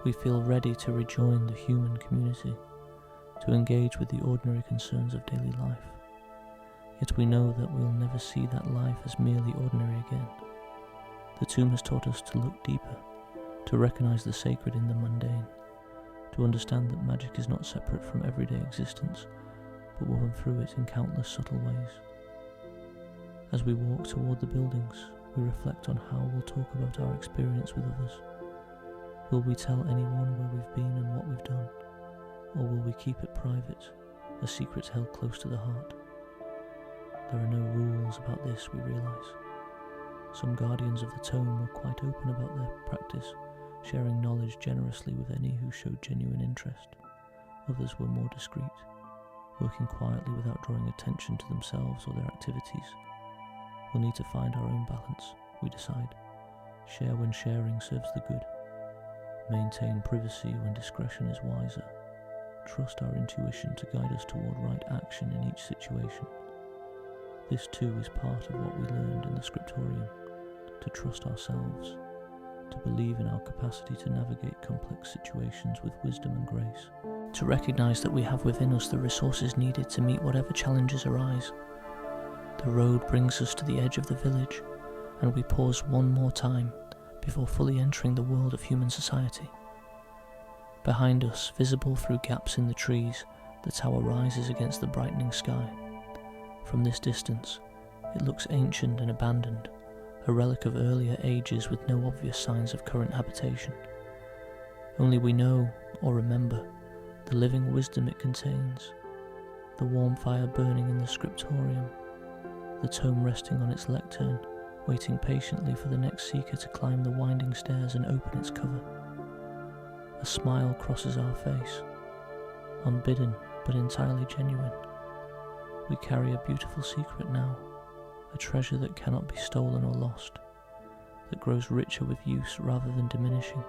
We feel ready to rejoin the human community, to engage with the ordinary concerns of daily life. Yet we know that we'll never see that life as merely ordinary again. The tomb has taught us to look deeper, to recognize the sacred in the mundane, to understand that magic is not separate from everyday existence, but woven through it in countless subtle ways. As we walk toward the buildings, we reflect on how we'll talk about our experience with others. Will we tell anyone where we've been and what we've done, or will we keep it private, a secret held close to the heart? There are no rules about this, we realise. Some guardians of the tome were quite open about their practice, sharing knowledge generously with any who showed genuine interest. Others were more discreet, working quietly without drawing attention to themselves or their activities. We'll need to find our own balance, we decide. Share when sharing serves the good. Maintain privacy when discretion is wiser. trust our intuition to guide us toward right action in each situation. This too is part of what we learned in the scriptorium, to trust ourselves, to believe in our capacity to navigate complex situations with wisdom and grace, to recognise that we have within us the resources needed to meet whatever challenges arise. The road brings us to the edge of the village, and we pause one more time before fully entering the world of human society. Behind us, visible through gaps in the trees, the tower rises against the brightening sky. From this distance, it looks ancient and abandoned, a relic of earlier ages with no obvious signs of current habitation. Only we know, or remember, the living wisdom it contains, the warm fire burning in the scriptorium, the tome resting on its lectern, waiting patiently for the next seeker to climb the winding stairs and open its cover. A smile crosses our face, unbidden but entirely genuine. We carry a beautiful secret now, a treasure that cannot be stolen or lost, that grows richer with use rather than diminishing.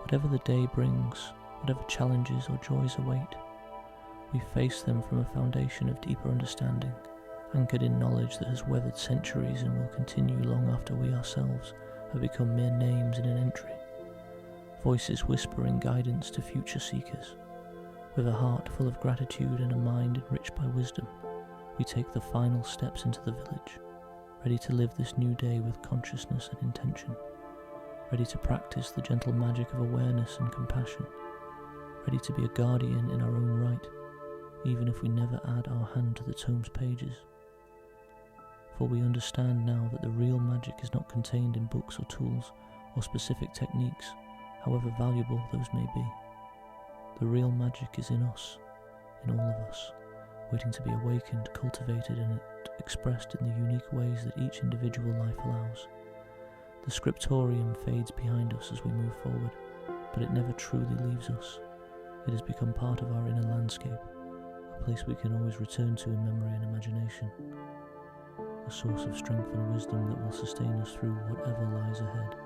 Whatever the day brings, whatever challenges or joys await, we face them from a foundation of deeper understanding, anchored in knowledge that has weathered centuries and will continue long after we ourselves have become mere names in an entry. Voices whispering guidance to future seekers. With a heart full of gratitude and a mind enriched by wisdom, we take the final steps into the village, ready to live this new day with consciousness and intention, ready to practice the gentle magic of awareness and compassion, ready to be a guardian in our own right, even if we never add our hand to the tome's pages. For we understand now that the real magic is not contained in books or tools or specific techniques, however valuable those may be. The real magic is in us, in all of us, waiting to be awakened, cultivated, and expressed in the unique ways that each individual life allows. The scriptorium fades behind us as we move forward, but it never truly leaves us. It has become part of our inner landscape, a place we can always return to in memory and imagination, a source of strength and wisdom that will sustain us through whatever lies ahead.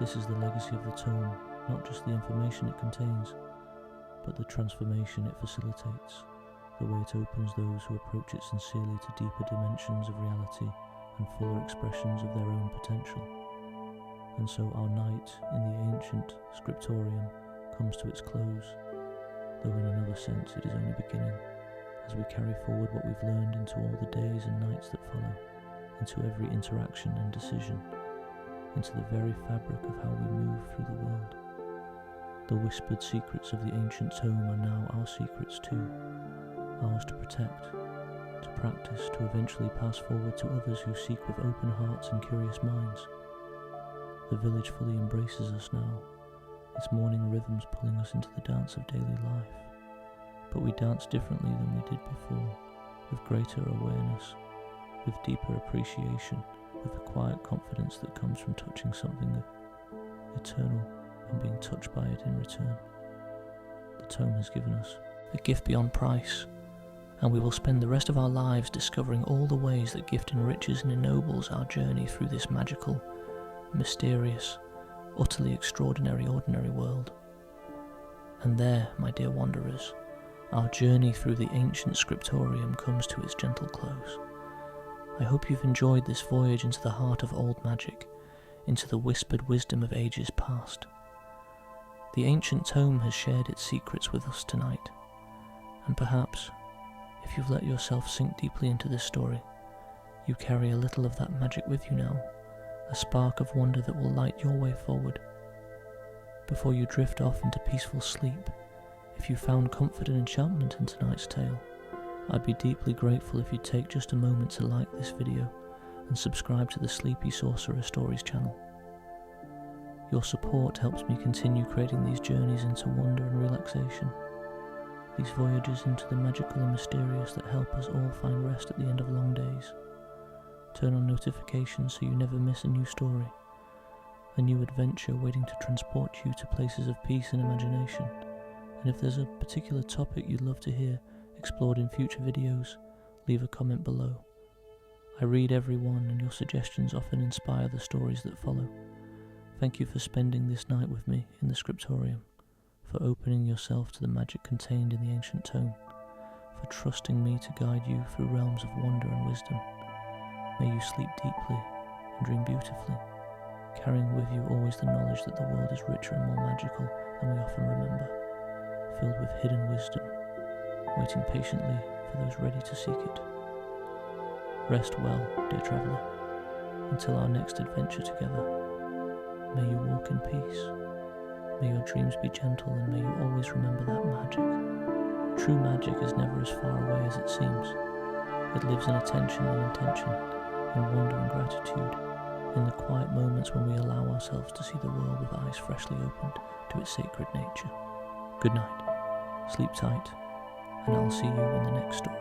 This is the legacy of the tome, not just the information it contains, but the transformation it facilitates, the way it opens those who approach it sincerely to deeper dimensions of reality and fuller expressions of their own potential. And so our night in the ancient scriptorium comes to its close, though in another sense it is only beginning, as we carry forward what we've learned into all the days and nights that follow, into every interaction and decision, into the very fabric of how we move through the world. The whispered secrets of the ancient tome are now our secrets too, ours to protect, to practice, to eventually pass forward to others who seek with open hearts and curious minds. The village fully embraces us now, its morning rhythms pulling us into the dance of daily life. But we dance differently than we did before, with greater awareness, with deeper appreciation, with the quiet confidence that comes from touching something eternal and being touched by it in return. The tome has given us a gift beyond price, and we will spend the rest of our lives discovering all the ways that gift enriches and ennobles our journey through this magical, mysterious, utterly extraordinary ordinary world. And there, my dear wanderers, our journey through the ancient scriptorium comes to its gentle close. I hope you've enjoyed this voyage into the heart of old magic, into the whispered wisdom of ages past. The ancient tome has shared its secrets with us tonight, and perhaps, if you've let yourself sink deeply into this story, you carry a little of that magic with you now, a spark of wonder that will light your way forward. Before you drift off into peaceful sleep, if you found comfort and enchantment in tonight's tale, I'd be deeply grateful if you'd take just a moment to like this video and subscribe to the Sleepy Sorcerer Stories channel. Your support helps me continue creating these journeys into wonder and relaxation, these voyages into the magical and mysterious that help us all find rest at the end of long days. Turn on notifications so you never miss a new story, a new adventure waiting to transport you to places of peace and imagination. And if there's a particular topic you'd love to hear explored in future videos, leave a comment below. I read every one, and your suggestions often inspire the stories that follow. Thank you for spending this night with me in the scriptorium. for opening yourself to the magic contained in the Ancient Tome, for trusting me to guide you through realms of wonder and wisdom. May you sleep deeply and dream beautifully, carrying with you always the knowledge that the world is richer and more magical than we often remember, filled with hidden wisdom, waiting patiently for those ready to seek it. Rest well, dear traveller, until our next adventure together. May you walk in peace, may your dreams be gentle, and may you always remember that magic. True magic is never as far away as it seems. It lives in attention and intention, in wonder and gratitude, in the quiet moments when we allow ourselves to see the world with eyes freshly opened to its sacred nature. Good night, sleep tight, and I'll see you in the next story.